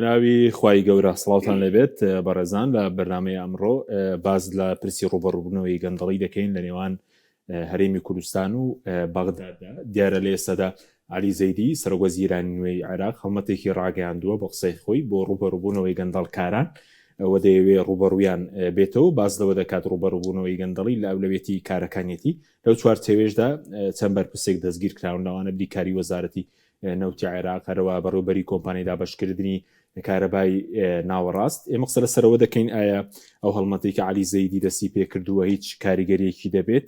بەناوی خوای گەورە سڵاوتان لەبێت بەڕێزان لە بەرنامەی ئەمڕۆ باز لە پرسی ڕوبەڕووبوونەوەی گەندەڵی دەکەین لە نێوان هەرێمی کوردستان و بەغداددا. دیارە لە ئێستادا عەلی زەیدی سەرۆکوەزیرانی نوێی عێراق هەڵمەتێکی ڕاگەیاندووە بۆ قسەی خۆی بۆ ڕوبەڕووبوونەوەی گەندەڵکاران و دەیەوێ ڕوبەڕوویان بێتەوە. باز لەوە دەکات ڕوبەڕووبوونەوەی گەندەڵی لە ئەولەوێتی کارەکانیەتی لەو چوارچێوێژدا چەند بەرپرسێک دەستگیر کراون لەوانە بریکاری وەزارەتی نەوتی عێراق هەروە بەڕێوەبەری کۆمپانیای دابەشکردنی کارەبای ناوەڕاست. ئێمە قسە لەسەرەوە دەکەین ئایا ئەو هەڵمەتێکی عەلی زەیدی دەستی پێکردووە هیچ کاریگەریەکی دەبێت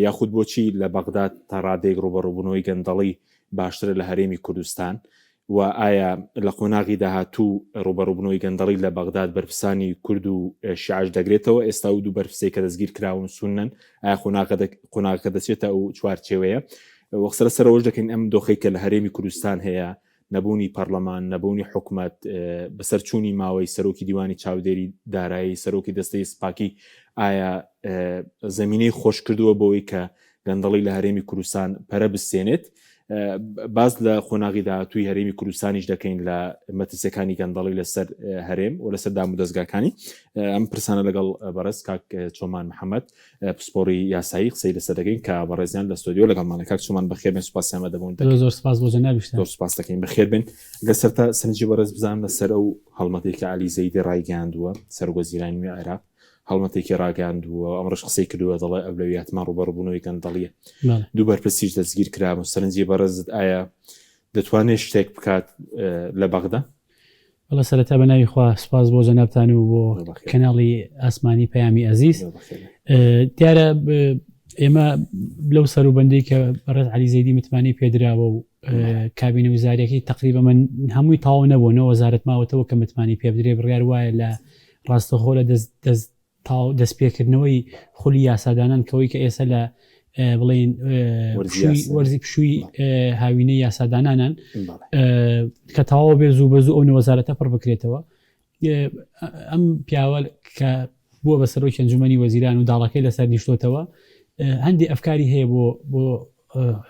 یاخود بۆچی لە بەغداد تا ڕادێک ڕوبەڕووبوونەوەی گەندەڵی باشترە لە هەرێمی کوردستان و ئایا لە قۆناغی داهاتوو ڕوبەڕووبوونەوەی گەندەڵی لە بەغداد بەرپرسانی کورد و شیعەش دەگرێتەوە. ئێستا و دوو بەرپرسێک کە دەستگیر کراون سونەن ئایا قۆناغەکە دەچێتە ئەو چوارچێوەیە. وەقسە لەسەرەوەش دەکەین ئەم دۆخەی کە لە هەرێمی کوردستان هەیە نەبوونی پەرلەمان نەبوونی حکوومەت بەسەرچوونی ماوەی سەرۆکی دیوانی چاودێری دارایی سەرۆکی دەستەی سپاکی ئایا زەمینەی خۆش کردووە بۆی کە گەندەڵی لە هەرێمی کوردستان پەرە بستێنێت. باز لە قۆناغی داهاتووی هەرێمی کوردستانیش دەکەین لە مەترسیەکانی گەندەڵی لەسەر هەرێم و لەسەر دام و دەستگاکانی. ئەم پرسانە لەگەڵ بەڕێز کاک چۆمان محەممەد پسپۆڕی یاسایی قسەی لەسەر دەکەین کە بەڕێزیان لە ستۆدیۆ لەگەڵمانە. کاک چۆمان بەخێر بێن، سوپاسیانمە دەبوون. زۆر سپاس بۆ جەنابیشتان. زۆر سپاس دەکەین، بەخێر بن. گەسەرتا سەرنجی بەڕێز بزانم لەسەر ئەو هەڵمەتێکی عەلی زەیدی ڕایگەاندووە سەرۆکوەزیرانی نوێی عێراق هەڵمەتێکی ڕاگەاندووە ئەمڕۆژ قسەی کردووە دەڵێ ئەولەویاتمان ڕوبەڕووبوونەوەی گەندەڵیە. دوو بەرپرسیش دەستگیر کرا. سەرنجی بەڕێزت ئایا دەتوانێت شتێک بکات لە بەغدا؟ وەڵا سەرەتا بە ناوی خوا سپاس بۆ جەنابتان و بۆ کەناڵی ئاسمانی پەیامی ئەزیز. دیارە ئێمە لەو سەروبەندەی کە بەڕێز عەلی زەیدی متمانی پێدراوە و کابینە وزارەکەی تقریبا من هەمووی تاوا نەبوونەوە وەزارەت ماوەتەوە کە متمانی پێ بدرێ بڕیار وایە لە ڕاستەخۆ لە دەستپێکردنەوەی خولی یاسادانان کەوەی کە ئێستا لە بڵێن وەرزی پشووی هاوینەی یاسادانانان کە تەواو بێ زوو بەزوو ئەو وەزارەتە پڕ بکرێتەوە. ئەم پیاوە کە بووە بە سەرۆکی ئەنجومەنی وەزیران و داڵەکەی لەسەر نیشتۆتەوە هەندێک ئەفکاری هەیە بۆ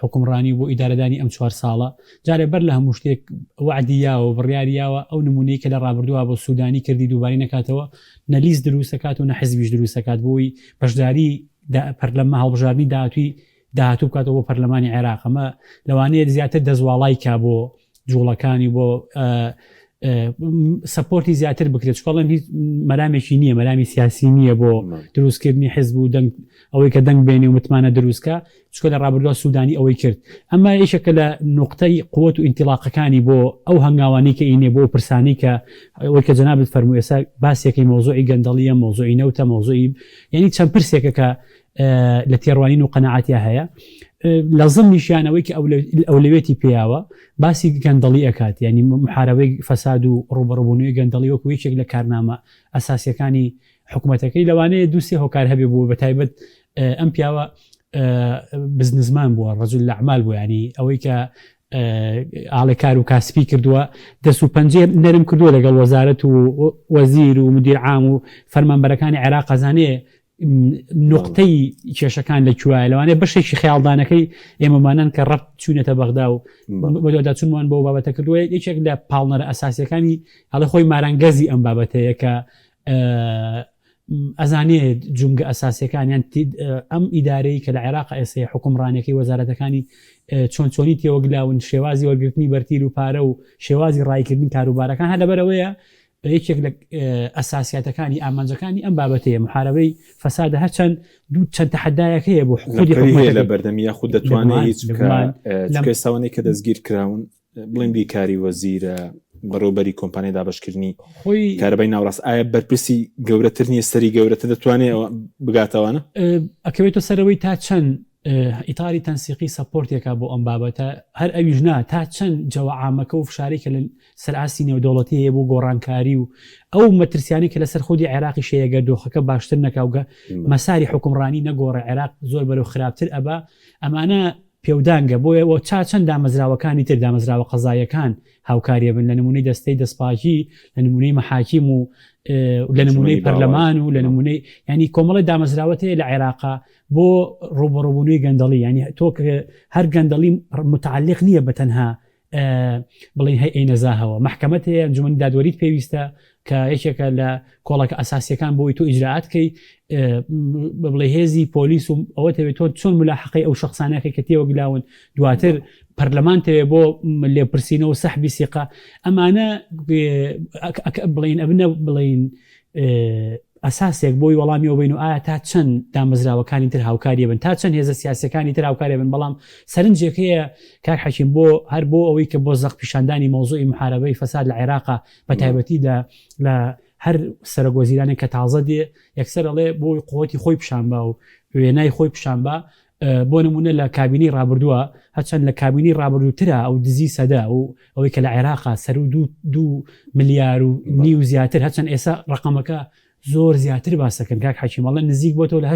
حکومڕانی بۆ ئیدارەدانی ئەم 4 ساڵە. جارێ بەر لە هەموو شتێک وعدیاوە بڕیاریاوە ئەو نمونەی کە لە ڕابردووە بۆ سوودانی کردی دووباری نکاتەوە، نەلیز دروستەکات و نەحزبیش دروستەکات بۆی بەشداری پەرلەما هەڵبژاردننی داهاتوو بکاتەوە بۆ پەرلەمانی عێراق. ئەمە لەوانەیە زیاتر دەزواڵای کا بۆ جوڵەکانی بۆ سەپۆرتی زیاتر بکرێت. چکڵێن هیچ مەرامێکی نییە، مەرامی سیاسی نییە بۆ دروستکردنی حزب و دەنگ ئەوەی کە دەنگ بێنی و متمانە دروستکە، چکە لە ڕابردووە سوودانی ئەوەی کرد. ئەمە یەکێکە لە نقطەی قووەت و ئینتیلاقەکانی بۆ ئەو هەنگاوانی کە ئینێ بۆ پرسانی کە ئەوەی کە جەنابت فەرمووی ئێستا باسێکی مۆزوعی گەندەڵیە، مۆزوعی نەوتە، مۆزوعی یعنی چەند پرسێکە کە لە تێڕوانین و قەنەعەتیا هەیە لە ضمنیشیانەوەی کە ئەولەوێتی پێیاوە باسی گەندەڵی ئەکات، یعنی محارەبەی فەساد و ڕوبەڕووبوونەوەی گەندەڵی وەکو یەکێک لە کارنامە ئەساسیەکانی حکوومەتەکەی. لەوانەیە دووسێ هۆکار هەبێ بوو بەتایبەت ئەم پیاوە بزنسمان بووە، ڕەجل لە ئەعمال بوو، ینی ئەوەی کە ئاڵێ کار و کاسبی کردووە دەست و پەنجێ نەرم کردووە لەگەڵ وەزارەت و وەزیر و مدیر عام و فەرمانبەرەکانی عێراق. ئەزانێ نقطەی کێشەکان لەکوایە، لەوانەیە بەشێکی خەیاڵدانەکەی ئێمەمانان کە ڕەت چوونێتە بەغدا و بەدۆدا چونمان بۆ بابەتە کردووە. یەکێک لە پاڵنەرە ئەساسیەکانی هەڵە خۆی مارانگەزی ئەم بابەتەیە کە ئەزانێ جونگە ئەساسیەکانیان ئەم ئیدارەی کە لە عێراق ئێستا حکومڕانیەکەی وەزارەتەکانی چۆنی تێوەگلاون، شێوازی وەرگرتنی بەرتیر و پارە و شێوازی ڕایکردنی کاروبارەکان هە لەبەرەوەیە یەکێک لە ئەساسیاتەکانی ئامانجەکانی ئەم بابەتەیە. محارەبەی فەسادە هەرچەند چەند تەحەدایەک هەیە بۆ خودی لە بەردەمی خود دەتوانێت هیچ ئێستاوانەی کە دەستگیر کراون بڵێن بیکاری وەزیرە بەڕێوەبەری کۆمپانیای دابەشکردنی کارەبای ناوڕاست، ئایا بەرپرسی گەورەتر نییە، سەری گەورەتە دەتوانێت بگاتەوەنە؟ ئەکەوێتە سەرەوەی تا چەند ئیتاری تەنسیقی سەپۆرتێکە بۆ ئەم بابەتە، هەر ئەویش نا تا چەند جەوە عامەکە و فشارێکە لە سەرئاسی نێودەوڵەتی هەیە بۆ گۆڕانکاری و ئەو مەترسیانی کە لەسەر خودی عێراقی شەیەگە دۆخەکە باشتر نەکاوگە مەساری حکومڕانی نەگۆڕە عێراق زۆر بەرەو خراپتر ئەبا. ئەمانە پێودانگە بۆیەوە چەند دامەزراوەکانی تر دامەزراوە قەزایەکان هاوکاریە بن، لە نمونەی دەستەی دەستپاکی، لە نمونەی مەحاکیم و لە نمونەی پەرلەمان و لە نمونەی ینی کۆمەڵی دامەزراوەتەیە لە عێراقا بۆ ڕوبەڕووبوونەوەی گەندەڵی. ینی تۆ هەر گەندەڵی متعلق نییە بە تەنها بڵین هەیە نەزاهەوە محکەمەت هەیە ئەنجومەنی دادوەریت پێویستە کە یەکێکە لە کۆڵەکە ئەساسیەکان بۆی تۆ ئیجراعاتکەی بڵێ هێزی پۆلیس و ئەوە تەوێت تۆ چۆن ملاحقی ئەو شخصانەکەی کە تێوەگلاون دواتر پەرلەمان تەوێ بۆ لێپرسینەوە سەحبی سیقا ئەمانە بڵین ئەبنە بڵین ئەساسێک بۆی وەڵامیەوە بین و ئایا تا چەند دامەزراوەکانی تر هاوکاریە بن تا چەند هێزە سیاسەکانی تر هاوکاریە بن بەڵام سەرنجێک هەیە کاک حەکیم بۆ هەر بۆ ئەوەی کە بۆ زەق پیشاندانی مۆزوعی محارەبەی فەساد لە عێراقا بە تایبەتی لە هەر سەرۆکوەزیرانێک کە تازە دێ یەکسەر ئەڵێ بۆی قووەتی خۆی پیشانبا و وێنای خۆی پیشانبا بۆ نمونە لە کابینی ڕابردووە هەرچەند لە کابینی ڕابردووترە ئەو دزی سەدا و ئەوەی کە لە عێراقا سەر و 2 ملیار و نیو زیاتر هەرچەند ئێسا ڕقەمەکە زۆر زیاتر باسەکەن کاک حەکیمەڵە نزیک بۆ تۆ لە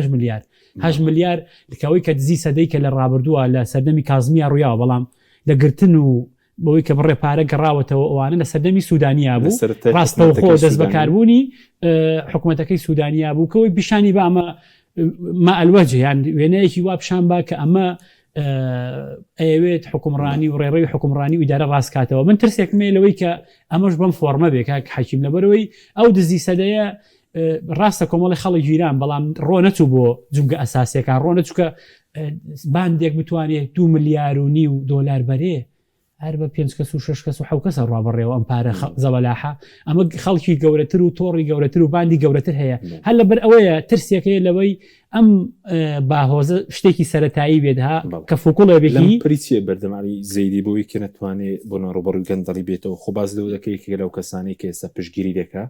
8 ملیار لەکەوەی کە دزی سەدەی کە لە ڕابردووە لە سەردەمی کازمیا ڕوویاوە بەڵام لە گرتن و بۆی کە بڕێ پارە گەڕاوەتەوە ئەوانە لە سەردەمی سوودانیا بوو ڕاستەوخۆ دەست بەکاربوونی حکوومەتەکەی سوودانیا بوو کەوەی پیشانی بە ئەمە ما ئەلوەجه یان وێنەیەکی وا پیشان با کە ئەمە ئەوێت حکومڕانی و ڕێڕەوی حکومڕانی و ئیدارە ڕاستکاتەوە من ترسێکمێ لەوەی کە ئەمەش بەم فۆرمە بێ کاک حەکیم لەبەرەوەی ئەو دزی سەدەیە ڕاستە کۆمەڵی خەڵی گیران بەڵام ڕۆ نەچوو بۆ جومگە ئەساسیەکان ڕۆ نەچووکە باندێک بتوانێت 2 ملیار و نیو دۆلار بەرێ هەر بە 5 کەس و 6 کەس و 7 کەسە ڕابڕێەوە ئەم پارە زەوەلاحە ئەمە خەڵکی گەورەتر و تۆڕی گەورەتر و باندی گەورەتر هەیە هەر لەبەر ئەوەیە ترسێکەیە لەوەی ئەم باهۆزە شتێکی سەرەتایی بێتها کە فوکوڵێ بێکی پریچیە بەردەمانی زەیدی بۆی کە نەتوانێت بۆ ڕوبەڕووی گەندەڵی بێتەوە خۆ باز لەو دەکەی کە لەو کەسانی کە ئێستا پشتگیری دەکا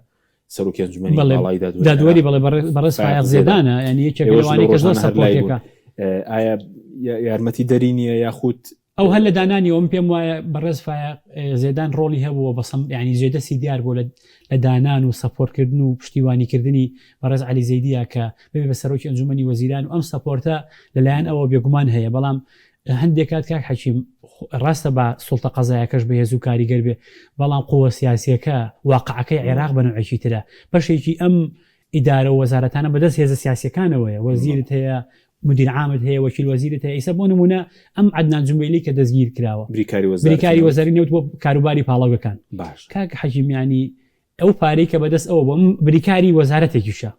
سەرۆکی ئەنجومەنی باڵای دادوەری بەڵێ بەڕێز فایق زێدانە ینی یەکێک لەوانەی کە زۆر سەپۆرتێکە ئایا یارمەتی دەری نییە یاخود ئەو هەر لە دانانی ئەوم پێم وایە بەڕێز فایق زێدان ڕۆڵی هەبووە بەسەم ینی جێدەسی دیار بۆ لە دانان و سەپۆرتکردن و پشتیوانیکردنی بەڕێز عەلی زەیدیە کە بێ بە سەرۆکی ئەنجومەنی وەزیران و ئەم سەپۆرتە لەلایەن ئەوە بێگومان هەیە بەڵام هەندێک کات کاک حەکیم ڕاستە بە سوڵتە قەزایەکەش بەهێز و کاریگەر بێ بەڵام قووە سیاسیەکە واقعەکەی عێراق بەنوعێکی ترە بەشێکی ئەم ئیدارە و وەزارەتانە بەدەست هێزە سیاسیەکانەوەیە وەزیرت هەیە مدیر عامت هەیە وەکیل وەزیرت هەیە ئیسا بۆ نمونە ئەم عەدنان جومبەیلی کە دەستگیر کراوە بریکاری وەزاری نەوت بۆ کاروباری پاڵەوەکان باش کاک حەکیم ینی ئەو پارەی کە بەدەست ئەوە بۆ بریکاری وەزارەتێکیشە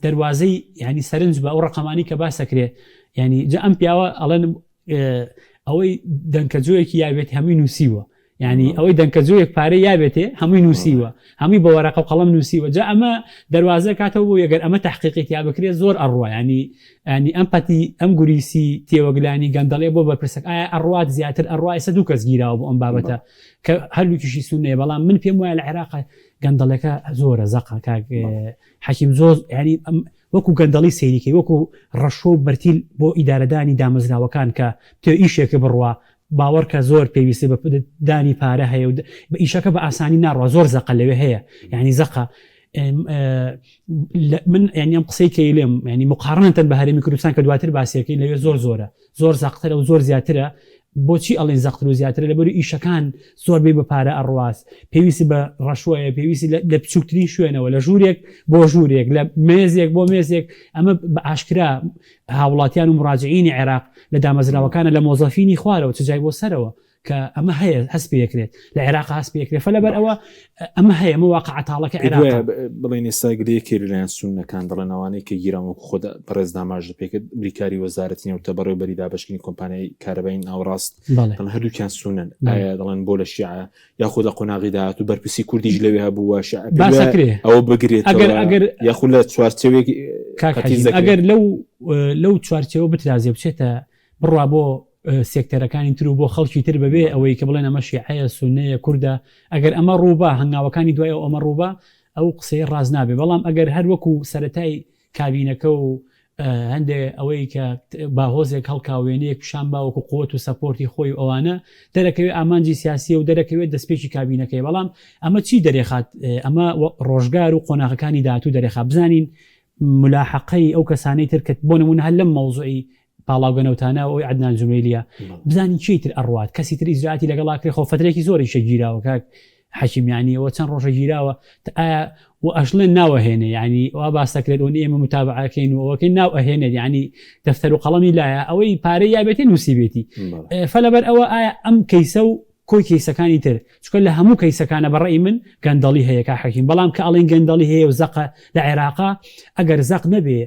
دەواازەی ینی سەرنج بە ئەو ڕقەمانی کە باسەکرێ ینی جا ئەم پیاوە ئەڵێن ئەوەی دەنکەجۆیەکی یابێت هەمووی نووسیوە ینی ئەوەی دەنکەجۆیەک پارەی یابێتێ هەمووی نووسیوە هەمووی بە وەرەقە و قەڵەم نووسیوە جا ئەمە دەواازە کاتەوە بۆ یەگەر ئەمە تحقیقی یا بکرێت زۆر ئەڕوە ینی ئەم پەتی ئەم گوریسی تێوەگلانی گەندەڵێ بۆ بەرپرسەک ئایا ئەڕوات زیاتر ئەڕوا ئێستا 2 کەس گیراوە بۆ ئەم بابەتە کە هەردووکیشی سونەیە بەڵام من پێم وایە لە عێراق گەندەڵەکە زۆرە زەقا کاک حەکیم زۆر ینی وەکو گەندەڵی سەیریکەی وەکو ڕەشۆ و بەرتیل بۆ ئیدارەدانی دامەزراوەکان کە تۆ ئیشێکە بڕوا باوەڕکە زۆر پێویستی بە دانی پارە هەیە و بە ئیشەکە بە ئاسانی ناڕوە زۆر زەقە لەوێ هەیە یعنی زەقە من ینی ئەم قسەی کەی لێم ینی مقارنەتەن بە هەرێمی کوردستان کە دواتر باسیەکەی لەوێ زۆر زەقترە و زۆر زیاترە بۆچی ئەڵێن زەقتر و زیاترە لەبەر ئیشەکان زۆر بێ بە پارە ئەڕواز پێویستی بە ڕەشوەیە پێویستی لە بچووکترین شوێنەوە لە ژوورێک بۆ ژوورێک لە مێزێک بۆ مێزێک ئەمە بە ئاشکرا هاوڵاتیان و مراجعینی عێراق لە دامەزراوەکانە لە مۆزەفینی خوارەوە چجای بۆ سەرەوە کە ئەمە هەیە هەست پێکرێت لە عێراق هەست پێکرێت فلەبەر ئەوە ئەمە هەیە ئەمە واقعەتاڵەکە عێراق بڵێن ئێستا گرێکی لەلایەن سونەکان دەڵێنەوەی کە گیرام و خۆدا بەڕێز داماژ پێکرد بریکاری وەزارەتی نێوتە بەڕێوەبەری دابەشکردنی کۆمپانیای کارەبای ناوڕاست هەردووکیان سونن ئایا دەڵێن بۆ لە شیعە یاخۆدا قۆناغی داهات و بەرپرسی کوردیش لەوێ هەبووە ئەوە بگرێت یاخود لە چوارچێوێکی ئەگەر لەو چوارچێوە بترازێ بچێتە بڕوا بۆ سێکتەرەکانی تر و بۆ خەڵکی تر بەبێ ئەوەی کە بڵێن ئەمە شیعەیە سونەیە کووردە ئەگەر ئەمە ڕووبا هەنگاوەکانی دوای ئەمە ڕووبا ئەو قسەی ڕاز نابێ بەڵام ئەگەر هەر وەکو سەرەتای کابینەکە و هەندێ ئەوەی کە باهۆزێک هەڵکاوێنەیەک پیشان باوەکو قوت و سەپۆرتی خۆی ئەوانە دەرەکەوێت ئامانجی سیاسی و دەرەکەوێت دەستپێکی کابینەکەی بەڵام ئەمە چی دەرێخات ئەمە ڕۆژگار و قۆناغەکانی داهاتوو دەرێخات بزانین ملاحقەی ئەو کەسانەی ترکرد بۆ نمونە هەر لەم مەوزوعی پاڵاوگەنەوتانە ئەوی عەدنان جومبەیلیە بزانین چیتر ئەڕوات کەسی تر ئیجراعاتی لەگەڵا کرێ خۆ فترێکی زۆری شەگیراوە کاک حەکیم یعنی ئەوە چەند ڕۆژە گیراوە و ئەشڵێن ناوەهێنێ ینی وا باسەکرێت و ئێمە متابعەکەین و ئەوەکەی ناو ئەهێنێت ینی دەفتەر و قەڵەمی لایە ئەوەی پارەی یابێتی نووسیبێتی فلەبەر ئەوە ئایا ئەم کەیسە و کۆی کەیسەکانی تر چکە لە هەموو کەیسەکانە بەڕێی من گەندەڵی هەیە کا حەکیم بەڵام کە ئەڵێن گەندەڵی هەیە و زەقە لە عێراقا ئەگەر زەق نەبێ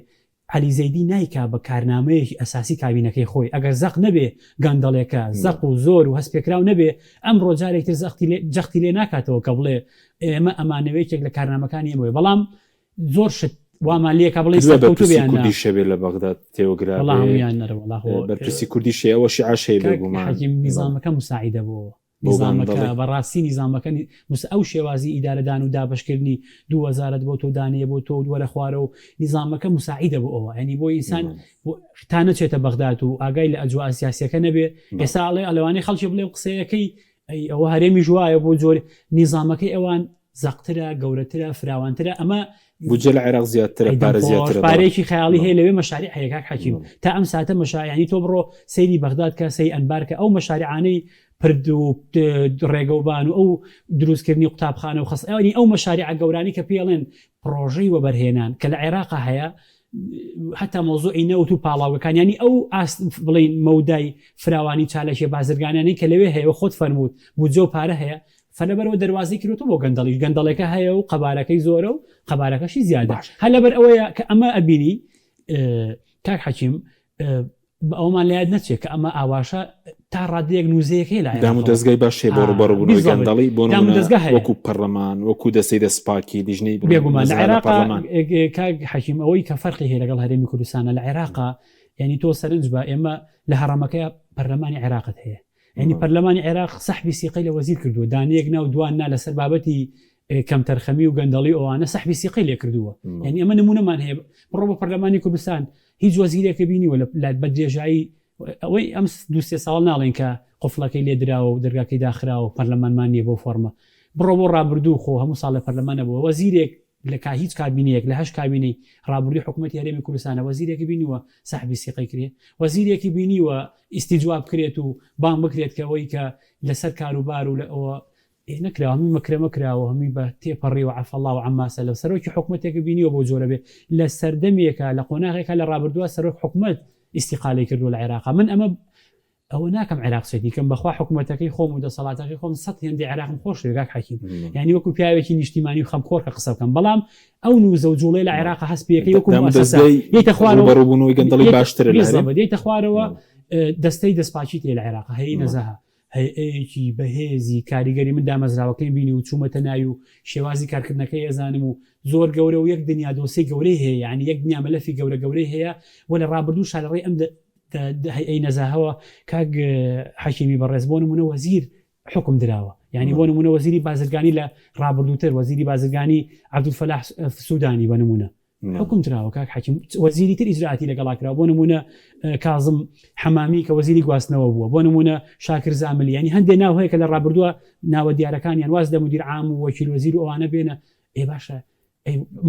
عەلی زەیدی نایکا بە کارنامەیەکی ئەساسی کابینەکەی خۆی ئەگەر زەق نەبێ گەندەڵێکە زەق و زۆر و هەستپێکراو نەبێ ئەمڕۆ جارێکتر جەختی لێ ناکاتەوە کە بڵێ ئێمە ئەمانەوەیەکێک لە کارنامەکانی ئێمەوە بەڵام زۆر شت وامان لێکە بڵێ کوردی شەبێ لە بەغداد تێوەگرا بەرپرسی کوردی شێەوە شیعاشەی بێگومان نیزامەکە مساعیدە بۆ نظامەکە بەڕاستی نیزامەکە ئەو شێوازی ئیدارەدان و دابشکردنی 2000 بۆ تۆ دانەیە بۆ تۆ دووەرە خوارە و نیزامەکە مساعیدە بۆ ئەوە ینی بۆ ئینسان تا نەچێتە بەغداد و ئاگای لە ئەجوا سیاسیەکە نەبێ ئێستا ئەڵێ ئەلەوانی خەڵکی بڵێ قسەیەکەی ئەوە هەرێمی ژوایە بۆ جۆر نیزامەکەی ئەوان زەقترە گەورەترە فراوانترە ئەمە بوجە لە عێراق زیاترە پارێکی خەیاڵی هەیە لەوێ مەشاریع هەیە حەکیم تا ئەم ساتە مەشایانی تۆ بڕۆ سەیری بەغداد کە سەی ئەنبارکە ئەو مەشاریعانەی پرد و ڕێگەوبان و ئەو دروستکردنی قوتابخانە و خەسەوانی ئەو مەشاریع گەورانی کە پێڵێن پرۆژەی وەبەرهێنان کە لە عێراقا هەیە حتا مۆزوعی نەوت و پاڵاوەکانیانی ئەو بڵین مەودای فراوانی چالەشی بازرگانانی کە لەوێ هەیە خۆت فەرمووت بوجە و پارە هەیە فەلەبەرەوە دەواازی کردوتە بۆ گەندەڵێکە هەیە و قەبارەکەی زۆرە و قەبارەکەشی زیادە هە لەبەر ئەوەیە کە ئەمە ئەبینی کاک حەکیم ئەومان لایاد نەچێت کە ئەمە ئاواشە تا ڕادەیەک نووزەیەکەی لە دام و دەستگای باشێ بۆ ڕوبەڕووبوونەوەی گەندەڵی بۆ وەکو پەرلەمان وەکو دەستەی دەسپاکی دیژنەی بێگومان لە عێراق کاک حەکیم ئەوەی کە فەرقی هەیە لەگەڵ هەرێمی کوردستانە لە عێراقا ینی تۆ سەرنج بە ئێمە لە هەڕەمەکەی پەرلەمانی عێراقت هەیە ینی پەرلەمانی عێراق سەحبی سیقەی لە وەزیر کردووە دانەیەک ناو دوان نا لەسەر بابەتی کەم تەرخەمی و گەندەڵی ئەوانە سەحبی سیقەی لێ کردووە ینی ئەمە نمونەمان هەیە بڕۆ بە پەرلەمانی کوردستان هیچ وەزیرێکە بینیوە لە بەدرێژایی ئەوەی ئەم 2 ساڵ ناڵێن کە قفڵەکەی لێدراوە و دەرگاکەی داخراوە و پەرلەمانمان نیە بۆ فۆرمە بڕۆ بۆ ڕابردوو خۆ هەموو ساڵ لە پەرلەمانە بووە وەزیرێک لە هیچ کابینەیەک لە 8 کابینەی ڕابردووی حکوومەتی هەرێمی کوردستانە وەزیرێکی بینیوە سەحبی سیقەی کرێ وەزیرێکی بینیوە ئیستیجواب کرێت و بان بکرێت کە ئەوەی کە لەسەر کاروبار و لە ئەوە نەکراوە هەمی مەکرەمە کراوە هەمی بە تێپەڕی و عەفەڵڵا و عەماسە لە سەرۆکی حکوومەتێکی بینیوە بۆ جۆرە بێ لە سەردەمێکە لە قۆناغێکە لە ڕابردووە سەرۆک حکوومەت ئیستیقالی کردو لە عێراق من ئەمە ئەوە ناکەم عێراق سێتی کەم بەخوا حکوومەتەکەی خۆم و دەسەڵاتەکەی خۆم 100 هێندی عێراقم خۆش وێگاک حەکیم یعنی وەکو پیاوێکی نیشتیمانی و خەمخۆر کە قسە بکەم بەڵام ئەو نووزە و جوڵەی لە عێراق هەسپیەکەی وەکو مؤسسە یەیتە خوارەوە بەڕووبوونەوەی گەندەڵی باشترە دێتە خوارەوە دەستەی دەسپاچی تێ لە عێراق هەیە نەزەها هەیەکی بەهێزی کاریگەری من دامەزراوەکەی بینی و چوومەتە ناوی و شێوازی کارکردنەکەی ئەزانم و زۆر گەورە و یەک دنیا دۆسی گەورەی هەیە یعنی یەک دنیا مەلەفی گەورەی هەیە و لە ڕابردوو شارەڕێی ئەم هەیە نەزاهەوە کاک حەکیمی بەڕێز بۆ نمونە وەزیر حکم دراوە یعنی بۆ نمونە وەزیری بازرگانی لە ڕابردووتر وەزیری بازرگانی عەبدولفەلاح سوودانی بە نمونە حکم دراوە کاک حەکیم وەزیری تر ئیجراعاتی لەگەڵاکراوە بۆ نمونە کاظم حەمامی کە وەزیری گواستنەوە بووە بۆ نمونە شاکر زاملی ینی هەندێک ناو هەیە کە لە ڕابردووە ناوە دیارەکانیان واز دە مدیر عام و وەکیل وەزیر و ئەوانە بێنە باشە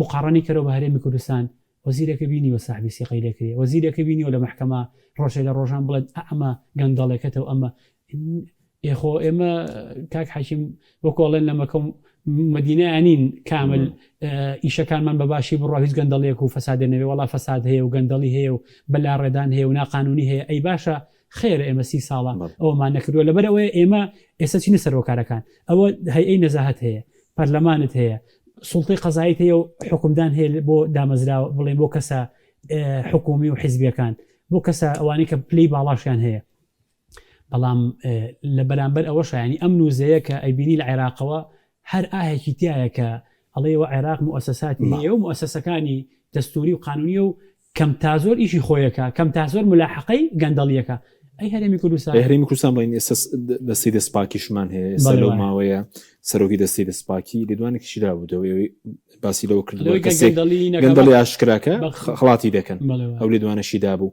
مقارنەی کەرەوە بە هەرێمی کوردستان وەزیرێکە بینیوە ساحبی سیقەی لێ کرێ وەزیرێکە بینیوە لە محکەمە ڕۆژێ لە ڕۆژان بڵێت ئەمە گەندەڵێکەتەوە ئەمە ئێخۆ ئێمە کاک حەکیم وەکۆڵێن لە مەکەم مدینەیانین کامل ئیشەکانمان بە باشی بڕۆ هیچ گەندەڵێک و فەسادێ نەوێ وەڵا فەساد هەیە و گەندەڵی هەیە و بەلا ڕێدان هەیە و ناقانونی هەیە ئەی باشە خێرە ئێمە 30 ساڵە ئەومان نەکردووە لەبەرەوەی ئێمە ئێستا چینە سەرۆکارەکان ئەوە هەیئەی نەزاهەت هەیە پەرلەمانت هەیە سوڵتەی قەزاییت هەیە و حکومدان هەیە بۆ دامەزراوە بڵێن بۆ کەسە حکومی و حیزبیەکان بۆ کەسە ئەوانەی کە پلەی باڵاشیان هەیە بەڵام لە بەرامبەر ئەوەش ینی ئەم نووزەیە کە ئەیبینی لە عێراقەوە هەر ئاهێکی تایە کە ئەڵێەوە عێراق مؤسساتی هەیە و مؤسسەکانی دەستوری و قانونی و کەم تا زۆر ئیشی خۆیەکە کەم تا زۆر ملاحقەی گەندەڵیەکە ئەی هەرێمی کوردستان بڵین ئێستا دەستی دەسپاکیشمان هەیە ئێستا لەو ماوەیە سەرۆکی دەستی دەسپاکی لێدوانێکیشدا بوودەوەی باسی لەوە کردەوە گەندەڵی ئاشکراکە خڵاتی دەکەن ئەو لێدوانەشی دابوو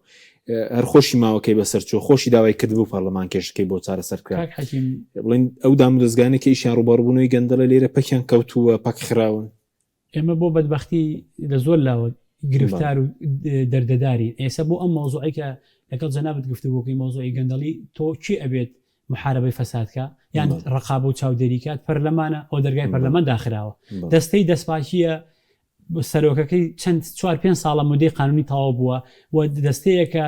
هەر خۆشی ماوەکەی بەسەرچوە خۆشی داوای کردبوو پەرلەمان کێشەکەی بۆ چارەسەرکرا بڵین ئەو دام و دەستگانێکی ئیشیان ڕوبەڕبوونەوەی گەندەڵە لێرە پەکیان کەوتووە پاک خراون ئێمە بۆ بەدبەختی لە زۆر لاوە گرفتار و دەردەداری ئێستا بۆ ئەم مۆزوعی کە لەگەڵ جەنابەت گفتوگۆکەی مۆزوعی گەندەڵی تۆ چی ئەبێت محاربەی فەسادکە یان ڕقابە و چاودێریکات پەرلەمانە ئەو دەرگای پەرلەمان داخراوە دەستەی دەسپاکیە سەرۆکەکەی چەند 4-5 ساڵە مودەی قانونی تەواو بووە و دەستەیەکە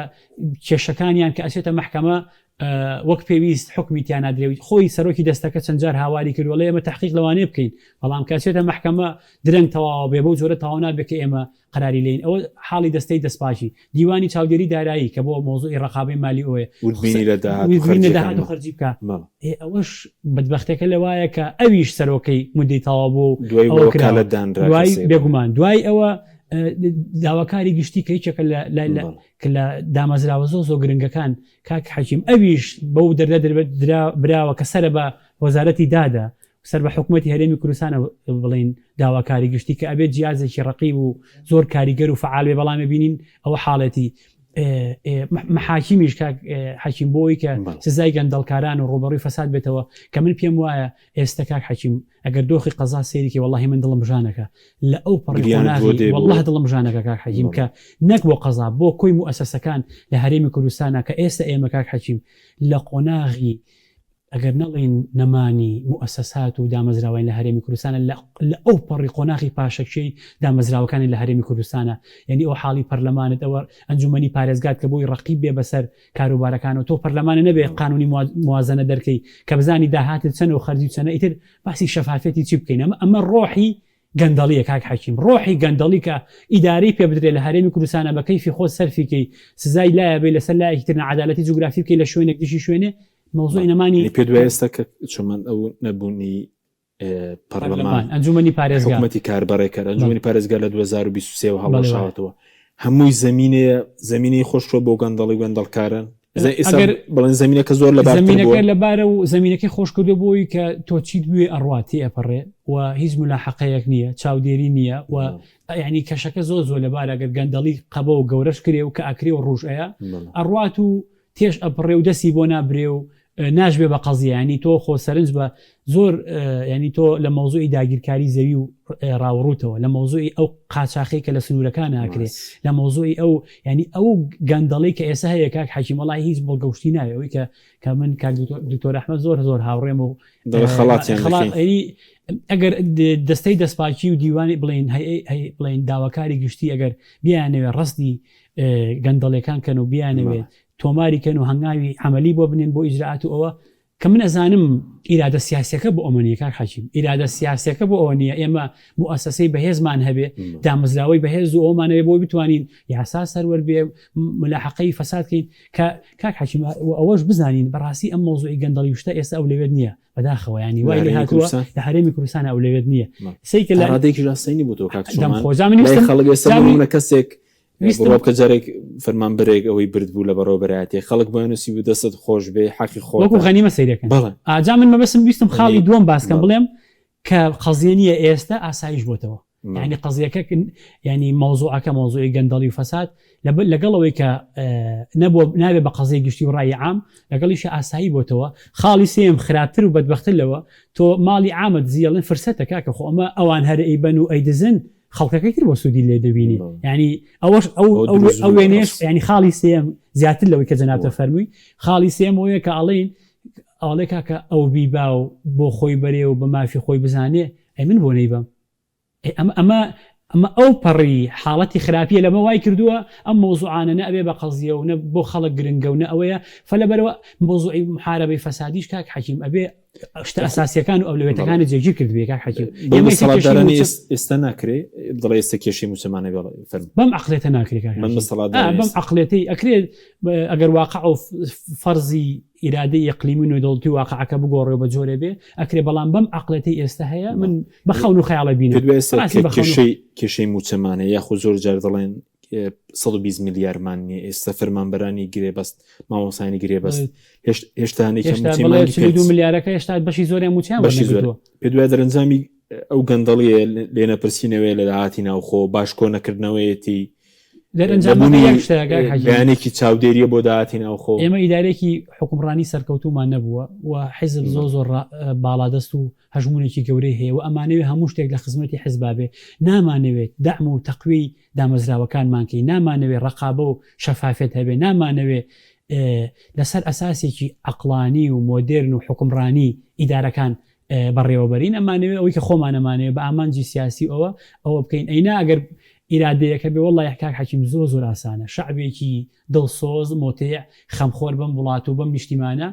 کێشەکانیان کە ئەچێتە محکەمە وەک پێویست حکمیتیان نادرێوی خۆی سەرۆکی دەستەکە چەند جار هاواری کردوڵێ ئێمە تحقیق لەوانەیە بکەین بەڵام کاتێتە محکەمە درەنگ تەواو بێ بۆ جۆرە تەواو نابێت کە ئێمە قەراری لێین ئەوە حاڵی دەستەی دەستپاشی دیوانی چاودێری دارایی کە بۆ مۆزوعی ڕقابەی مالی ئەوەیە داهات و خەرجی بکە ئەوەش بەدبەختەکە لەوایە کە ئەویش سەرۆکەی مودەی تەواو بۆ دوای بێگومان دوای ئەوە داواکاری گشتی کە هیچێکە لە دامەزراوە زۆ گرنگەکان کاک حەکیم ئەویش بەو دەردە براوە کە سەرە بە وەزارەتی دادا سەر بە حکوومەتی هەرێمی کوردستانە بڵین داواکاری گشتی کە ئەبێت جیازێکی ڕقیب و زۆر کاریگەر و فعال بێ بەڵامە بینین ئەوە حاڵەتی محاکیمیش حەکیم بۆی کە سزای گەندەڵکاران و ڕۆبەڕووی فەساد بێتەوە کە من پێم وایە ئێستا کاک حەکیم ئەگەر دۆخی قەزا سێریکە وەڵڵاهی من دڵم ژانەکە لە ئەو پەڕی وەڵڵاه دڵم ژانەکە کاک حەکیم کە نەک بۆ قەزا بۆ کۆی موئەسەسەکان لە هەرێمی کوردستانە کە ئێستا ئێمە کاک حەکیم لە قۆناغی ئەگەر نەڵین نەمانی موئەسەسات و دامەزراوەین لە هەرێمی کوردستانە لە ئەو پەڕی قۆناغی پاشەکشەی دامەزراوەکانی لە هەرێمی کوردستانە یعنی ئەو حاڵی پەرلەمانت ئەوە ئەنجومەنی پارێزگات کە بۆی ڕقیب بێ بەسەر کاروبارەکان و تۆ پەرلەمانە نەبێ قانونی موازنە دەرکەی کە بزانی داهاتت چەنە و خەرجی چەنە ئیتر باسی شەفافێتی چی بکەین ئەمە ڕۆحی گەندەڵیە کاک حەکیم ڕۆحی گەندەڵی کە ئیداری پێ بدرێت لە هەرێمی کوردستانە بە کەیفی خۆ سەرفیکەی سزای لایە بێ لەسەر لایەکی تر عەدالەتی جوگرافی بکەی لە شوێنێک دیشی شوێنێ موضوعی نەمانی پێ دوای ئێستا کە چۆمان ئەو نەبوونی پەرلەمان ئەنجومەنی پارێزگا حکوومەتی کاربڕێکەر ئەنجومەنی پارێزگا لە 2023 هەڵەشاوەتەوە هەمووی زمینەی خۆشتۆ بۆ گەندەڵکارن بەڵێن زمینەکە زۆر زمینەکە لەبارە و زمینەکەی خۆش کردو بۆی کە تۆ چیت بوێ ئەڕواتی ئەپەڕێ و هیچ ملاحەقەیەک نییە چاودێری نییە و یعنی کەشەکە زۆر لەبارە گەر گەندەڵی قەبە و گەورەش کرێ و کە ئەکرێ و ڕۆژەیە ئەڕوات و تێش ئەپڕێ و دەستی بۆ نابرێ و ناژبێ بە قەزیە ینی تۆ خۆ سەرنج بە زۆر ینی تۆ لە مۆزوعی داگیرکاری زەوی و ڕاوڕوتەوە لە مۆزوعی ئەو قاچاقی کە لە سنوورەکان ناکرێت لە مۆزوعی ئەو ینی ئەو گەندەڵی کە ئێستا هەیە کاک حەکیم وەڵای هیچ بەڵگەشتی ناوێ ئەوەی کە من کاک دکتۆر ئەحمەد زۆر هاوڕێم و ئەگەر دەستەی دەستپاکی و دیوانی بڵین داواکاری گشتی ئەگەر بیانەوێت ڕستی گەندەڵەکان کەن و بیانەوێت تۆماریکەن و هەنگاوی عملی بۆ بنێن بۆ ئیجرعات و ئەوە کە من ئەزانم ئیرادە سیاسەکە بۆ ئەمەنیە کاک حەکیم ئیرادە سیاسەکە بۆ ئەوە نیە ئێمە موئەسەسەی بەهێزمان هەبێ دامەزراوەی بەهێز و ئەومانەوێ بۆ بتوانین یاسا سەروەر بێ ملاحەقەی فەسادکەین کە کاک حەکیم ئەوەش بزانین بەڕاستی ئەم مۆزوعی گەندەڵی وشتە ئێستا ئەو لەوێت نییە بەداخەوە ینی وای لێ هاتووە لە هەرێمی کوردستانە ئەو لەوێت نییە سەیکە لە ڕادێکی ڕاستەینی بۆ تۆ کاک خۆزانم کەسێک بۆکە جارێک فەرمانبەرێک ئەوەی برد بوو لە بەڕۆبەرایەتی خەڵک بۆنووسی و دەست خۆش بێ حەقی خۆ وەکو غەنیمە سەیرەکەن ئاجا من مەبەستم ویستم خاڵی دووەم باسکەم بڵێم کە قەزیە نیە ئێستا ئاسایش بۆتەوە ینی قەزیەکە ینی مۆزوعەکە مۆزوعی گەندەڵی و فەساد لەگەڵەوەی کە نابێت بە قەزیە گشتی و ڕای عام لەگەڵیش ئاسایی بۆتەوە خاڵی سێم خراپتر و بەدبەختتر لەوە تۆ ماڵی عامت زیڵن فرسەتە کاکە خۆ ئەمە ئەوان هەر ئەیبەن و ئەیدزن خەڵکەکەی تر بۆ سوودی لێ دەبینی ینی ئەوەش ئەو وێنێش ینی خاڵی سێم زیاتر لەوەی کە جەنابتە فەرمووی خاڵی سێم ئەوەیە کە ئەڵێ کاکە ئەو بیبا و بۆ خۆی بەرێ و بە مافی خۆی بزانێ ئەی من بۆ نەیبم ئەمە ئەو پەڕی حاڵەتی خراپیە لەمە وای کردووە ئەم مۆزوعانە نە ئەبێ بە قەزیە و نە بۆ خەڵک گرنگە و نە ئەوەیە فەلەبەرەوە مۆزوعی محارەبەی فەسادیش کاک حەکیم ئەبێ شتە ئەساسیەکان و ئەولوێتەکانی جێگیر کردبێ کاک حەکیم ئێستا ناکرێ دڵێ ئێستا کێشی موسڵمانە بەم عەقڵێتە ناکرێت بەم عەقڵێتی ئەکرێت ئەگەر واقع و فەرزی ئیرادەی ئیقلیمی و دەوڵەتی واقعەکە بگۆڕێ بە جۆرێ بێ ئەکرێ بەڵام بەم عەقڵێتی ئێستا هەیە من بە خەون و خەیاڵە بینم کێشەی موچەمانە یاخو زۆر جار دەڵێن 120 میلیارمان نیە ئێستا فەرمانبەرانی گرێ بەست مامۆسانی گرێ بەست هێشتا 2 میلیارەکە هێشتا بەشی زۆریان موچیان پێ دوای دەرەنجامی ئەو گەندەڵیە لێنەپرسینەوەی لە داهاتی ناوخۆ باش کۆنەکردنەوەیەتی بەیانێکی چاودێریە بۆ داهاتی ناوخۆ ئێمە ئیدارێکی حکومڕانی سەرکەوتومان نەبووە و حیزب زۆر باڵادەست و هەژمونێکی گەورەی هەیە و ئەمانەوێت هەموو شتێک لە خزمەتی حیزبابێ نامانەوێت دەعم و تەقوی دامەزراوەکانمانکەی نامانەوێت ڕقابە و شەفافێت هەبێ نامانەوێت لەسەر ئەساسێکی عەقڵانی و مۆدێرن و حکومڕانی ئیدارەکان بەڕێوەبەرین ئەمانەوێت ئەوەی کە خۆمانەمانەوێت بە ئامانجی سیاسی ئەوە بکەین ئەینا ئەگەر ئیرادەیەکە بێ وەڵڵای کاک حەکیم زۆر ئاسانە شعبێکی دڵسۆز مۆتێع خەمخۆر بەم وڵات و بەم نیشتیمانە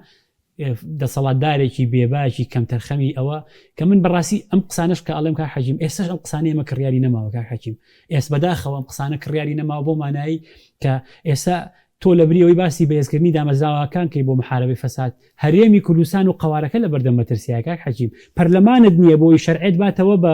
دەسەڵاتدارێکی بێباکی کەم تەرخەمی ئەوە کە من بەڕاستی ئەم قسانش کە ئەڵێم کاک حەکیم ئێستاش ئەم قسانەی ئێمە کڕیاری نەماوە کاک حەکیم ئێست بەداخەوە ئەم قسانە کڕیاری نەماوە بۆ مانایی کە ئێستا تۆ لە بریەوەی باسی بەهێزکردنی دامەزراوەکان کەی بۆ محارەبەی فەساد هەرێمی کوردستان و قەوارەکە لە بەردەم مەترسیای کاک حەکیم پەرلەمانت نییە بۆی شەرعیت باتەوە بە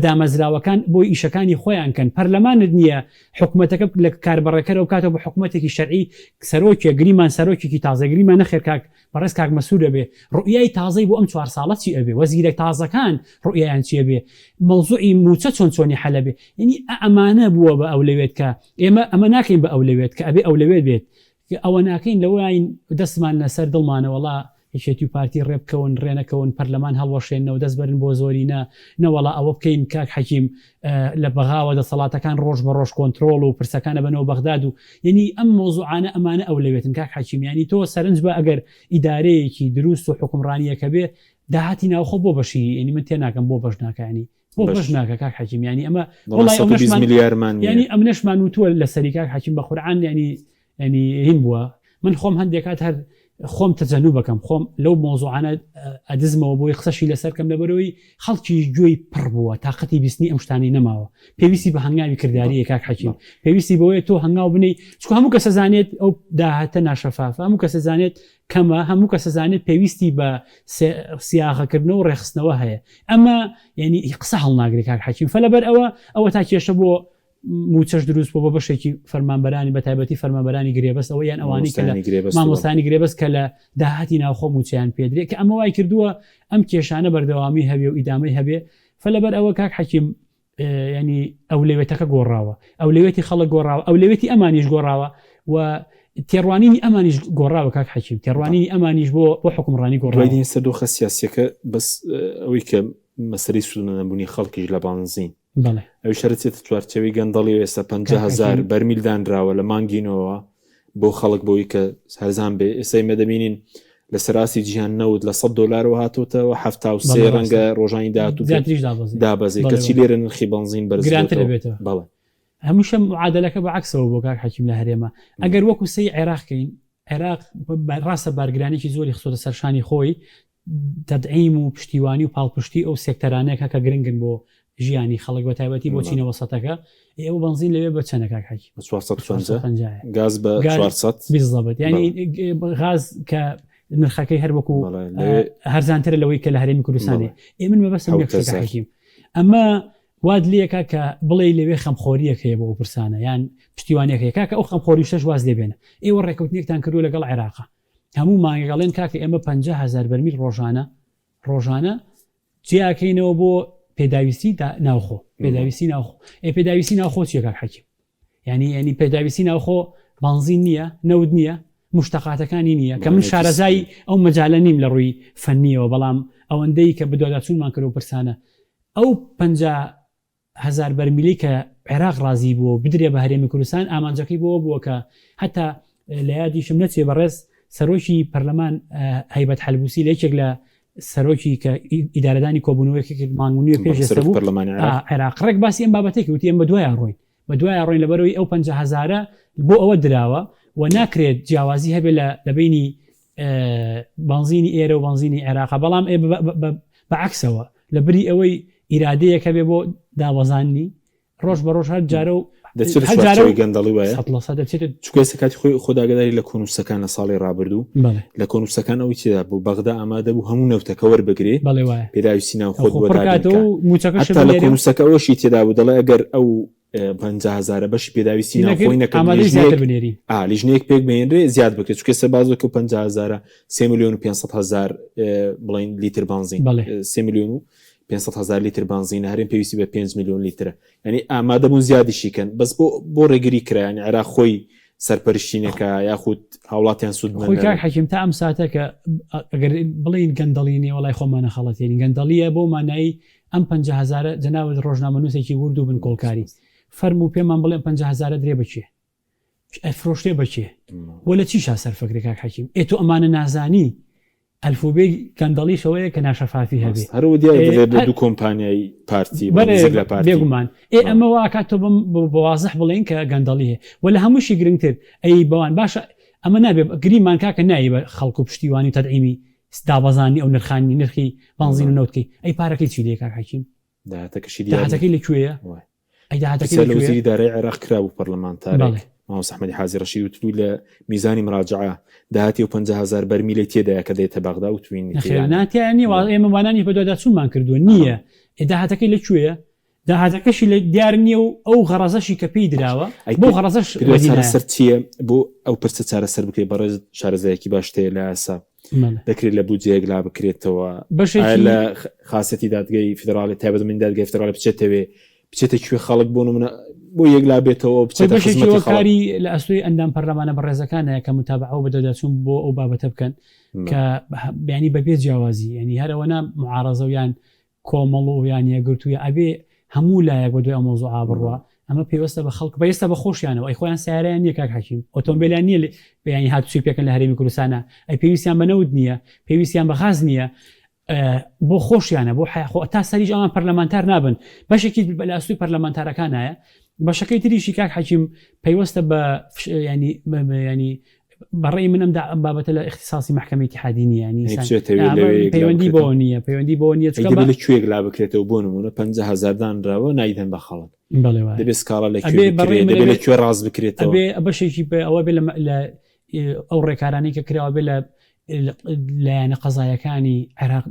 دامەزراوەکان بۆی ئیشەکانی خۆیان کەن پەرلەمانت نییە حکوومەتەکە لە کاربڕێکەرەوە کاتەوە بە حکوومەتێکی شەرعی سەرۆکیە گریمان سەرۆکێکی تازەگریمان نەخێر کاک بەڕێز کاک مەسوود ئەبێ ڕوئیای تازەی بۆ ئەم 4 ساڵە چی ئەبێ وەزیرە تازەکان ڕوئیان چی ئەبێ مەوزوعی موچە چۆنی حەلە بێ یعنی ئەمانە بووە بە ئەولەوێت کە ئێمە ئەمە ناکەین بە ئەولەوێت کە ئەبێ ئەولەوێت بێت ئەوە ناکەین لەوەین دەستمان لەسەر دڵمانەوەڵا هیچێتی و پارتی ڕێبکەون ڕێنەکەون پەرلەمان هەڵوەشێنەوە دەست بەرن بۆ زۆری نەوەڵا ئەوە بکەین کاک حەکیم لە بەغاوە دەسەڵاتەکان ڕۆژ بە ڕۆژ کۆنتترۆل و پرسەکانە بنەوە بەغداد و یعنی ئەم مۆزوعانە ئەمانە ئەولەوێتن کاک حەکیم ینی تۆ سەرنج بە ئەگەر ئیدارەیەکی دروست و حکومڕانیەکە بێ داهاتی ناوخۆ بۆ بەشی ینی من تێ ناکەم بۆ بەش ناکانی بۆ بەش ناکە کاک حەکیم ینی ئەمە ینی ئەم نەشمان وتووە لە سەری کاک حەکیم بە قورعان ینی هین بووە من خۆم هەندێکات هەر خۆم تەجەنوب بکەم خۆم لەو مۆزوعانە ئەدزمەوە بۆی قسەشی لەسەرکەم لەبەرەوەی خەڵکی گوێی پڕ بووە تااقەتی بیستنی ئەم شتانی نەماوە پێویستی بە هەنگاوی کردداریە کاک حەکیم پێویستی بەوەیە تۆ هەنگاو بنەی چکو هەموو کەسە زانێت ئەو داهاتە ناشەفاف هەموو کەسە زانێت کەمە هەموو کەسە زانێت پێویستی بە سیاغەکردنەوە و ڕێخستنەوە هەیە ئەمە یعنی قسە هەڵناگری کاک حەکیم فەلەبەر ئەوە تا کێشە بۆ موچەش دروست بۆ بە بەشێکی فەرمانبەرانی بە تایبەتی فەرمانبەرانی گرێبەست ئەوە یان ئەوانی کە مامۆستانی گرێبەست کە لە داهاتی ناوخۆ موچیان پێدرێت کە ئەمە وای کردووە ئەم کێشانە بەردەوامی هەبێ و ئیدامەی هەبێ فەلەبەر ئەوە کاک حەکیم ینی ئەولەوێتەکە گۆڕاوە ئەولەوێتی خەڵک گۆڕاوە ئەولەوێتی ئەمانیش گۆڕاوە و تێڕوانینی ئەمانیش گۆڕاوە کاک حەکیم تێڕوانینی ئەمانیش بۆ حکومڕانی گۆڕاوە سەردۆخە سیاسیەکە بەس ئەوەی کە مەسەری سوودنەبوونی خەڵکیش لە بانزین ئەوی شەرچێت چوارچەوەی گەندەڵی ئێستا 50,000 بەرمیل دانراوە لە مانگینەوە بۆ خەڵک بۆی کە هەرزان بێ ئێستای مەدەبینین لە سەراسی جیهان نەوت لە $100 هاتوتەوە 73 ڕەنگە ڕۆژانی داهاتوو دابەزی کەچی لێرە نرخی بەنزین بەرزگرانتر دەبێتەوە بەڵێ هەمووشە معادلەکە بە عکسەوە بۆ کاک حەکیم لە هەرێمە ئەگەر وەکو سەی عێراقکەین عێراق ڕاستە بارگرانێکی زۆری خسۆتە سەرشانی خۆی تەدعیم و پشتیوانی و پاڵپشتی ئەو سێکتەرانەیە کە گرنگن بۆ ژیانی خەڵک بە تایبەتی بۆ چینە وەسەتەکە ئێوە بەنزین لەوێ بە چەندە کاک حەکیم 450 گاز بە 400 بالضبط ینی غاز کە نرخەکەی هەر وەکو هەرزانترە لەوەی کە لە هەرێمی کوردستانی ئێمن مەبەستم حەکیم ئەمە واد لەکە کە بڵێ لەوێ خەمخۆریەکەیە بۆ پرسانە یان پشتیوانەکەی کاکە ئەو خەمخۆری شەش واز لێبێنە ئێوە ڕێکەوتنێکتان کردو لەگەڵ عێراقا هەموو مانگەڵێن کاکە ئێمە 50,000 بەرمیل ڕۆژانە جیاکەینەوە بۆ پێداویستی ناوخۆ پێداویستی ناوخۆ پێداویستی ناوخۆ چیە کاک حەکیم ینی پێداویستی ناوخۆ بانزین نییە نەود نییە مشتەقاتەکانی نییە کە من شارەزای ئەو مەجالە نیم لە ڕووی فەنیەوە بەڵام ئەوەندەی کە بدۆداچوونمان کرد و پرسانە ئەو 50,000 بەرمیلی کە عێراق ڕازی بووە بدرێ بە هەرێمی کوردستان ئامانجەکەی بووە کە حتا لە یادیشم نەچێ بەڕێز سەرۆکی پەرلەمان هەیبەت حەلبوسی لە یەکێک لە سەرۆکی کە ئیدارەدانی کۆبوونەوەیەکی مانگونیە پێشێستا بوو عێراق ڕێک باسی ئەم بابەتێکی وتی ئەم بە دوایان ڕۆین بە دوایان ڕۆین لەبەرەوەی ئەو 50,000 بۆ ئەوە دراوە و ناکرێت جیاوازی هەبێ لە بینی بنزینی ئێرە و بنزینی عێراق بەڵام بەعکسەوە لە بری ئەوەی ئیرادەیەکە بێ بۆ داوەزاننی ڕۆژ بە ڕۆژ هەر جارە و گەندەڵی وایە چکاتی خۆی خۆداگەداری لە کۆنووسەکان لە ساڵی ڕابردوو لە کۆنووسەکان ئەوی تێدا بوو بەغدا ئامادە بوو هەموو نەوتەکە وەربگرێ پێداویستی ناو خۆت لە کۆنووسەکەەوەشی تێدا بوو دەڵێ ئەگەر ئەو 50,000 بەشی پێداویستی ناوخۆی نەکەم لیژنەیەک پێک بێنرێ زیاد بکرێت چکە سەربازۆکە 50,000 3,500,000 بڵین لیتر بنزین 3,500,000 لیتر بنزین هەرێم پێویستی بە 5 میلیۆن لیترە ینی ئامادە بوون زیادیشیکەن بەس بۆ ڕێگری کرایان عێراق خۆی سەرپەرشتینەکە یاخود هاوڵاتیان سوود حەکیم تا ئەم ساتە کە ئەگەر بڵین گەندەڵینی وڵای خۆمانە خەڵەتێنی گەندەڵیە بۆ مانایی ئەم 50,000 جەناوت ڕۆژنامەنووسێکی ورد و بن کۆڵکاری فەرم و پێمان بڵێن 50,000 درێ بچێ ئەفرۆشتێ بچێ وە لە چیشا سەرفەکری کاک حەکیم ئێ تۆ ئەمانە نازانی ئەلفوبێ گەندەڵیشەوەیە کە ناشەفافی هەبێ هەرو دیارە بە دوو کۆمپانیای پارتی بێگومان ئەمە واکاتۆ بەوازح بڵێن کە گەندەڵی هەیە و لە هەمووشی گرنگتر ئەی بەوان باشە ئەمە نابێ گریمان کاکە نایی بە خەڵکو پشتیوانی و تەدعیمی دابەزانی ئەو نرخانی نرخی بنزین و نەوتکەی ئەی پارەکەی چی لێ کاک حەکیم داهاتەکەی لەکوێیە ئەی داهاتەکەی وەزیری دارایی عێراق کرابوو پەرلەمانتارێک مامۆستا ئەحمەدی حازی ڕەشید وتبووی لە میزانی مراجعە داهاتی و 50,000 بەرمیلەی تێدایە کە دێتە بەغدا و توین ناتیانی ئێمە وانانی بەدۆدا چونمان کردووە نییە داهاتەکەی لەکوێیە داهاتەکەشی لە دیار نییە و ئەو غەڕەزەشی کە پێی درراوە بۆ غەڕەزەش سەر چییە بۆ ئەو پرسە چارەسەر بکرێت بەڕێز شارەزایەکی باشتەیە لە ئاسا دەکرێت لە بودجەیەک لا بکرێتەوە لە خاسەتی دادگای فیدراڵی تایبەتمەندی دادگای فیدراڵی بچێتە کوێ خەڵک بۆ نمونە بۆ یەک لا بێتەوە بچێتە خزمەتی کاری لە ئەسوی ئەندام پەرلەمانە بەڕێزەکانە کە متابعە و بەدەداچوون بۆ ئەو بابەتە بکەن کە بیانی بەبێ جیاوازی ینی هەرەوەنا معارەزە و یان کۆمەڵ و یان یەگرتوویە ئەبێ هەموو لایەک بە دوای ئەو مۆزوعا بڕوە ئەمە پێوەستە بە خەڵک بەێستا بە خۆشیانەوە ئەی خۆیان سیارەیان نییە کاک حەکیم ئۆتۆمبیلیان نییە بەیانی هاتوچی پێکەن لە هەرێمی کوردستانە ئەی پێویستیان بە نەوت نییە پێویستیان بە غاز نییە بۆ خۆشیانە بۆ حیاخۆ تا سەریش ئەوان پەرلەمانتار نابن بەشێکی لە ئەسوی پەرلەمانتارەکانایە بەشەکەی تریشی کاک حەکیم پەیوەستە بە ینی بەڕێی منم بابەتە لە اختصاصی محکمەی اتحادی نیە پەیوەندی بۆ نییە پەیوەندی بۆ نیە لەکوێک لا بکرێتەوە بۆ نمونە 50,000 دانراوە نایدەن بە خەڵک دەبێت سکاڵە لەکوێ لە ڕاز بکرێتەوە بەشێکی ئەوە بێ لە ئەو ڕێکارانی کە کراوە بێ لە لایەنە قەزایەکانی عێراق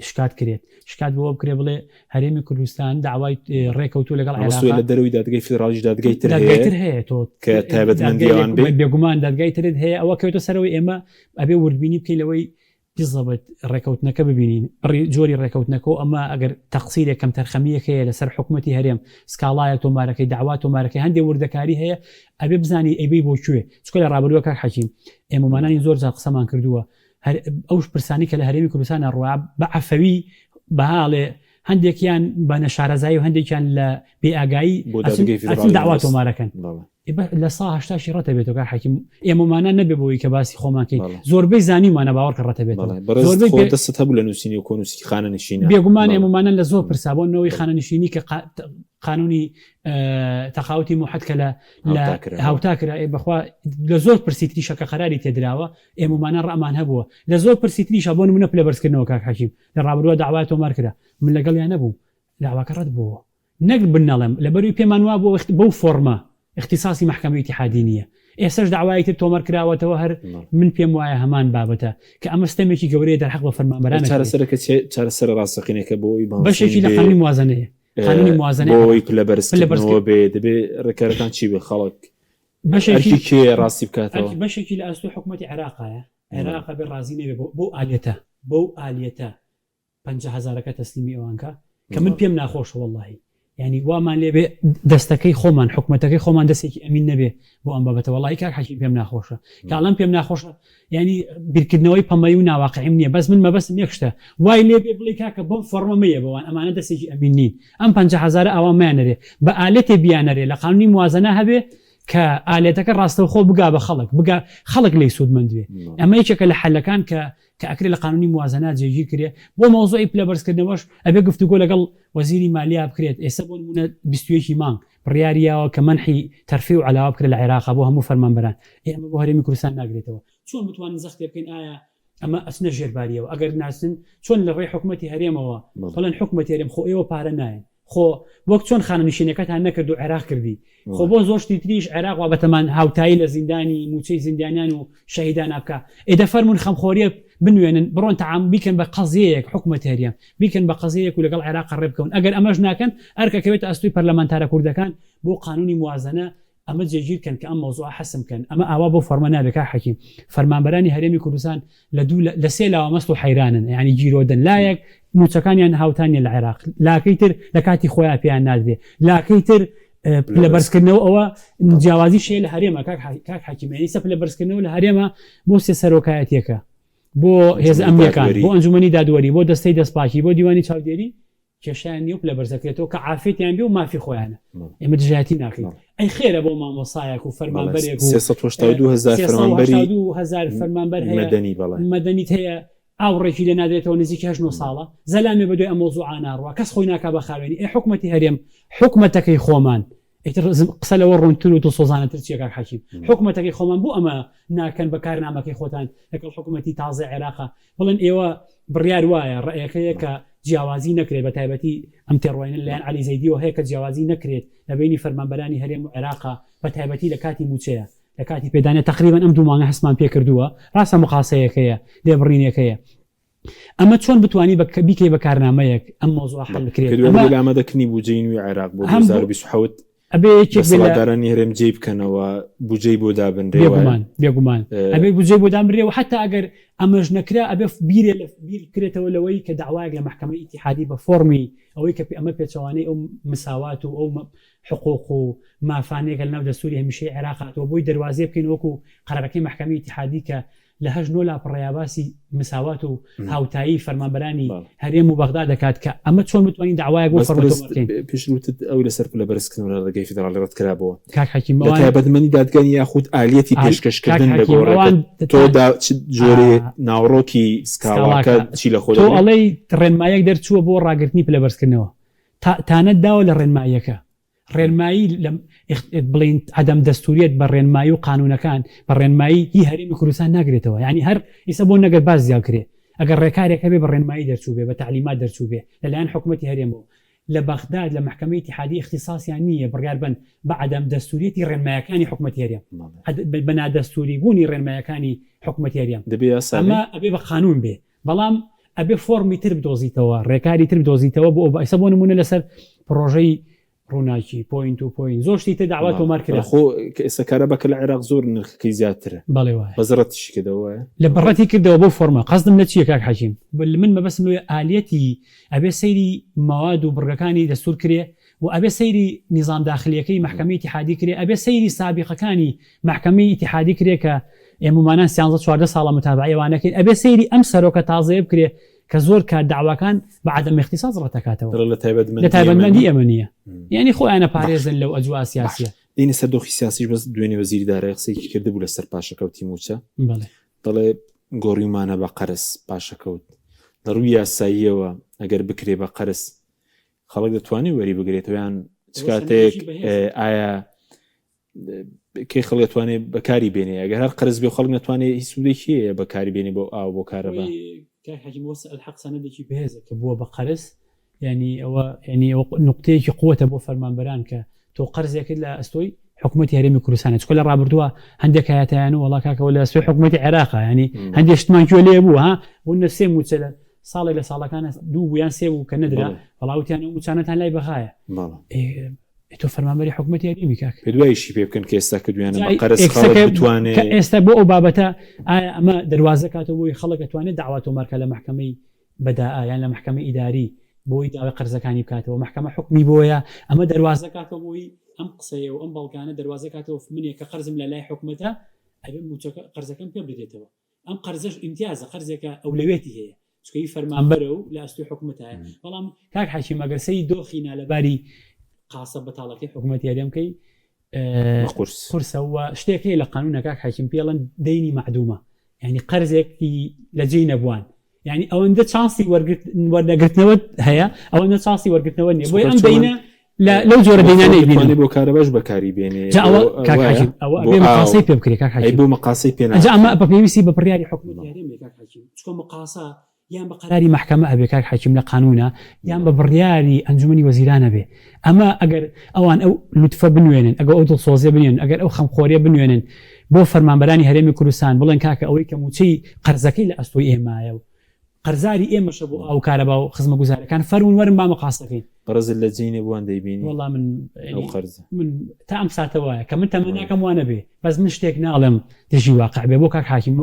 شکات کرێت شکات بۆ بکرێ بڵێ هەرێمی کوردستان داوای ڕێکەوتوو لەگەڵ عێراق لە دەروی دادگای فیدراڵیش دادگای تر هەیە تۆ کە تایبەتمەندیان بێگومان دادگای ترت هەیە ئەوە کەوتە سەرەوەی ئێمە ئەبێ وردبینی بکەی لەوەی بزەبێت ڕێکەوتنەکە ببینین جۆری ڕێکەوتنەکە ئەمە ئەگەر تەقسیرێک کەم تەرخەمیەک هەیە لەسەر حکوومەتی هەرێم سکاڵایە تۆمارەکەی داوا تۆمارەکەی هەندێک وردەکاری هەیە ئەبێ بزانی ئەیبی بۆ کوێ چکە لە ڕابردووە کاک حەکیم ئێمەمانانی زۆر جار قسەمان کردووە ئەوش پرسانی کە لە هەرێمی کوردستانە ڕوا بە عەفەوی بەهاڵێ هەندێکیان بە نەشارەزایی و هەندێکیان لە بێئاگایی داوا تۆمارەکەن لە سا هەشتاشی ڕەتە بێتەوە کاک حەکیم ئێمەمانە نەبێ بۆی کە باسی خۆمانکەی زۆربەی زانیمانە باوەڕکە ڕەتە بێتەوە دەست هەبوو لە نووسینی و کۆنووسی خانەنشینە بێگومان ئێمەمانە لە زۆر پرسابۆنەوەی خانەنشینی کە قانونی تەقاوتی موحد کە لە هاوتاکرا بەخوا لە زۆر پرسیتری شەکە قەراری تێدراوە ئێمەمانە ڕەمان هەبووە لە زۆر پرسیتریش بۆ نمونە پلە بەرزکردنەوە کاک حەکیم لە ڕابردووە داوای تۆمار کرا من لەگەڵیان نەبوو داواکە ڕەت بووە نەک بنەڵێم لەبەروی پێمان وا بۆ فۆرمە اختصاصی محکمەی اتحادی نییە ئێسش داوای تر تۆمار کراوەتەوە هەر من پێم وایە هەمان بابەتە کە ئەمە ستەمێکی گەورەیە دەرحەق بە فەرمانبەرانە چارەسەر ڕاستەقینەکە بۆی بەشێکی لە قانونی موازنەیە قانونی موازنە بۆی پلە بەرزکردنەوە بێ دەبێ ڕێکارەکان چی بێ خەڵک بەشێکی کێ ڕاستی بکاتەوە بەشێکی لە ئەستوی حکوومەتی عێراقایە عێراق بێ ڕازی نەبێ بۆ ئالیەتە 50,000ەکە تەسلیمی ئەوانکە کە من پێم ناخۆشە وەڵڵاهی ینی وامان لێبێ دەستەکەی خۆمان حکوومەتەکەی خۆمان دەستێکی ئەمین نەبێ بۆ ئەم بابەتە وەڵڵاهی کاک حەکیم پێم ناخۆشە کاڵم پێم ناخۆشە ینی بیرکردنەوەی پەمەی و ناواقعیم نییە بەس من مەبەستم یەک شتە وای لێبێ بڵێ کاکە بۆ فۆرمەمەیە بەوان ئەمانە دەستێکی ئەمین نین ئەم 50,000 ئەوانمایانەرێ بە ئالێتێ بیانەرێ لە قانونی موازنە هەبێ کە ئالێتەکە ڕاستەوخۆ بگا بە خەڵک لی سوودمەندوێ ئەمە یەکێکە لە حەلەکان کە ئەکرێ لە قانونی موازنە جێگیر کرێ بۆ مۆزوعی پلە بەرزکردنەوەش ئەبێ گفتوگۆ لەگەڵ وەزیری مالیا بکرێت ئێستا بۆ نمونە 21 مانگ بڕیاریەوە کە منحی تەرفیع و عەلاوە بکرێت لە عێراق بۆ هەموو فەرمانبەران ئێمە بۆ هەرێمی کوردستان ناگرێتەوە چۆن بتوانین زەختی بکەین ئایا ئەمە ئەچنە ژێرباریەوە ئەگەر ناسن چۆن لە ڕێی حکوومەتی هەرێمەوە بەڵێن حکوومەتی هەرێم خۆ ئێوە پارە نایەن خۆ وەک چۆن خانەنشینەکەتان نەکرد و عێراق کردی خۆ بۆ زۆشتی تریش عێراق وا بەتەمان هاوتایی لە زیندانی موچەی زیندانیان و شەهیدان ئابکە ئێدە فەرمون خەمخۆریە بنوێنن بڕۆن تەعام بیکەن بە قەزیەیەک حکوومەتی هەرێم بیکەن بە قەزیەیەک و لەگەڵ عێراق ڕێ بکەون ئەگەر ئەمەش ناکەن ئەرکەکەوێت ئەستوی پەرلەمانتارە کوردەکان بۆ قانونی موازنە ئەمە جێگیرکەن کە ئەم مۆزوع حەسم کەن ئەمە ئاوا بۆ فەرمە نابێت کاک حەکیم فەرمانبەرانی هەرێمی کوردستان لە سێ لاوە مەست و حەیرانن یعنی گیرۆدن لایەک موچەکانیان هاوتانیە لە عێراق لاکەی تر لە کاتی خۆیان پێیان نادرێ لاکەی تر لە بەرزکردنەوە ئەوە جیاوازی شێ لە هەرێمە کاک حەکیمێنی سەپ لە بەرزکردنەوە لە هەرێمە بۆ سێ سەرۆکایەتیەکە بۆ هێز ئەمریکان بۆ ئەنجومەنی دادوەری بۆ دەستەی دەستپاکی بۆ دیوانی چاودێری کێشیان نیە و لە بەرزەکرێتەوە کە عافێتیان بێ و مافی خۆیانە ئێمە دژایەتی ناکەین ئەی خێرە بۆ مامۆسایەک و فەرمانبەرێک 382,000 فەرمانبەری 2,000 فەرمانبەر هەیە مەدەنی مەدەنیت هەیە ئاوڕێکی لێ نادرێتەوە نزیک 9 ساڵە زەلامێ بەدوێ ئەم مۆزوعە ناڕوە کەس خۆی ناکا بە خاوێنی حکومەتی هەرێم حکومەتەکەی خۆمان قسە لەوە ڕوونتر و دڵسۆزانەتر چیەکە حەکیم حکومەتەکەی خۆمان بوو ئەمە ناکەن بە کارنامەکەی خۆتان لەگەڵ حکومەتی تازە عێراقا بڵێن ئێوە بڕیار وایە ڕێیەکەیە کە جیاوازی نەکرێت بە تایبەتی ئەم تێڕۆینە لەیان عەلی زەیدیەوە هەیە کە جیاوازی نەکرێت لە بینی فەرمانبەرانی هەرێم و عێراقا بە تایبەتی لە کاتی موچەیە لە کاتی پێدانێت تقریبان ئەم 2 مانگە هەستمان پێ کردووە ڕاستە مقاسەیەکەیە لێبڕینەکەیە ئەمە چۆن بتوانی بیکەی بە کارنامەیەک ئەم مۆزوع حەل بکرێت ئامادەکردنی بودجەی نوێی عێراق بۆ 2027 سەڵاتدارانی هەرێم جێ بکەنەوە بودجەی بۆ دابنرێ بێگومان ئەبێ بودجەی بۆ دابنرێەوە حتا ئەگەر ئەمەش نەکرا ئەبێ بیر بکرێتەوە لەوەی کە داوایەک لە محکمەی ئیتیحادی بە فۆرمی ئەوەی کە ئەمە پێچەوانەی ئەو مساوات و ئەو حقوق و مافانێک لەناو دەستوری هەمیشەی عێراقاتەوە بۆی دەواازێ بکەین وەکو قەرارەکەی محکمەی ئیتیحادی کە لە 8 ڕێیاباسی مساوات و هاوتایی فەرمانبەرانی هەرێم و بەغدا دەکات کە ئەمە چۆن بتوانین داوایەک بۆ فەرمانبەرەکەین پێشوتت ئەو لەسەر لە بەرزکردنەوە لە ڕێگەی فیدراڵی ڕەتکرابەوە کاک حەکیم بەتایبەتمەندی دادگانی یاخود ئالیەتی پێشکەشکردن لە گۆڕەکە تۆ جۆرێ ناوڕۆکی سکاڵاکە چی لە خۆ تۆ ئەڵەی ڕێنمایەک دەرچووە بۆ ڕاگررتنی پلەبەرزکردنەوە تانەت داوە لە ڕێنماییەکە ڕێنمایی بڵین عدەم دەستوریەت بە ڕێنمایی و قانونەکان بە ڕێنمایی هی هەرێمی کوردستان ناگرێتەوە یعنی هەر ئیسە بۆ نەگەر باز زیاد کرێ ئەگەر ڕێکارێک هەبێ بە ڕێنمایی دەرچوو بێ بە تعلیمات دەرچوو بێ لەلایەن حکومەتی هەرێمەوە لە بەغداد لە محکمەی ئیتیحادی اختصاسیان نییە بڕیار بن بە عدەم دەستوریەتی ڕێنمایەکانی حکومەتی هەرێم بە نادەستوری بوونی ڕێنمایەکانی حکومەتی هەرێم ئەمە ئەبێ بە قانون بێ بەڵام ئەبێ فۆرمی تر بدۆزیتەوە ڕێکاری تر بدۆزیتەوە بۆ ئەسە بۆ نمونە لەسەر پرۆژەی ڕووناکی پوینت و پوین زۆشتی تر داوات تۆمار کرد خۆ ئێستا بەکە لە عێراق زۆر نرخەکەی زیاترە بەڵێ وایە بەزڕەتیشی کردەوە لە بەڕەتی کردەوە بۆ فۆرمە قەزدم لە چیە کاک حەکیم من مەبەستم لێ ئالیەتی ئەبێ سەیری مواد و بڕگەکانی دەستور کرێ و ئەبێ سەیری نیزام داخلیەکەی محکمەی ئیتیحادی کرێ ئەبێ سەیری سابقەکانی محکمەی ئیتیحادی کرێ کە ئێمەمانان 13-14 ساڵە متابعەوانەکەین ئەبێ سەیری ئەم سەرۆکە تازەیە بکرێ کە زۆر کار داواکان بە عدەم اختصاص ڕەتەکاتەوە لە تایبەتمەندی ئەمە نییە یعنی خۆیانە پارێزن لەو ئەجوا سیاسیە دینە سەردۆخی سیاسیش بەس دوێنێ وەزیری دارایی قسەیەکی کرده بوو لەسەر پاشەکەوتی موچە دەڵێ گۆڕیمانە بە قەرز پاشەکەوت لە ڕووی یاساییەوە ئەگەر بکرێ بە قەرز خەڵک دەتوانێت وەری بگرێتەوەیان چ کاتێک ئایا کەی خەڵک دەتوانێت بەکاری بێنێ ئەگەر هەر قەرز بێ خەڵک نەتوانێت هیچ سوودێکی هەیە بەکاری بێنێ بۆ ئاو بۆ کارەبا حاجی وەسە الحەق سەنەدێکی بەهێزە کە بووە بە قەرز ینی ئەوە نقطەیەکی قووەتە بۆ فەرمانبەران کە تۆ قەرزێکت لە ئەستۆی حکومەتی هەرێمی کوردستانە چکۆ لە ڕابردووە هەندێک هەیەتیان و وڵا کاکەوە لە ئەستۆی حکومەتی عێراقا ینی هەندێک شتمانکیوە لێ بوو ها بوون سێ موچە لە ساڵێک لە ساڵەکانە 2 بوویان 3 بوو کە نەدرا بەڵاوتیان و موچانەتان لای بەخایە تۆ فەرمانبەری حکومەتی هەرێمی کاک پێدوایشی پێ بکەن کە ئێستا کردویانە بە قەرز خەڵک بتوانێت ئێستا بۆ ئەو بابەتە ئایا ئەمە دەواازە کاتەوە بۆی خەڵک دەتوانێت داوا تۆمارکە لە محکمەی بەداء یان لە محکمەی ئیداری بۆی داوای قەرزەکانی بکاتەوە محکمە حکمی بۆیە ئەمە دەواازە کاتەوە بۆی ئەم قسەیە و ئەم بەڵکانە دەواازە کاتەوە منێک کە قەرزم لە لای حکومەتە ئەبێ موچەکە قەرزەکەم پێ بدێتەوە ئەم قەرزەش ئیمتیازە قەرزێکە ئەولەوێتی هەیە چکەی فەرمانبەرە و لە ئەستۆی حکومەتە بەڵام کاک حەکیم ئەگەر سەی دۆخینە لەباری قاسە بەتاڵەکەی حکومەتی هەرێمکەی قورسەوە شتێکی لە قانونە کاک حەکیم پێڵەن دەینی معدومە یعنی قەرزێکی لە جێی نەبووان یعنی ئەوەندە چانسی وەرنەگرتنەوە هەیە ئەوەندە چانسی وەرگرتنەوە نیە بۆی ئەم دەینە لەو جۆرە دەینانەی بۆ کارەباش بەکاری بێنێ مقاسی پێ بکرێت بۆ مقاسی پێ ئەمە بە پێویستی بە پڕیاری حکومەتی هەرێمی کاک حەکیم چکۆ مقاسا یان بە قەراری محکمە ئەبێ کاک حەکیم لە قانونە یان بە بڕیاری ئەنجومەنی وەزیرانە بێ ئەمە ئەگەر ئەوان ئەو لوتفە بنوێنن ئەگەر ئەو دڵسۆزیە بنوێن ئەگەر ئەو خەمخۆریە بنوێنن بۆ فەرمانبەرانی هەرێمی کوردستان بڵێن کاکە ئەوەی کە موچەی قەرزەکەی لە ئەستۆی ئێمایە و قەرزاری ئێمەشە بۆ ئەو کارەبا و خزمە گوزارەکان فەرمون وەرن با مەقاسەکەین قەرز لە جینێ بووان دەیبینی وەڵا من تا ئەم ساتە وایە کە من تەمەناکەم وانە بێ بەس من شتێک ناڵێم دژی واقع بێ بۆ کاک حاکیم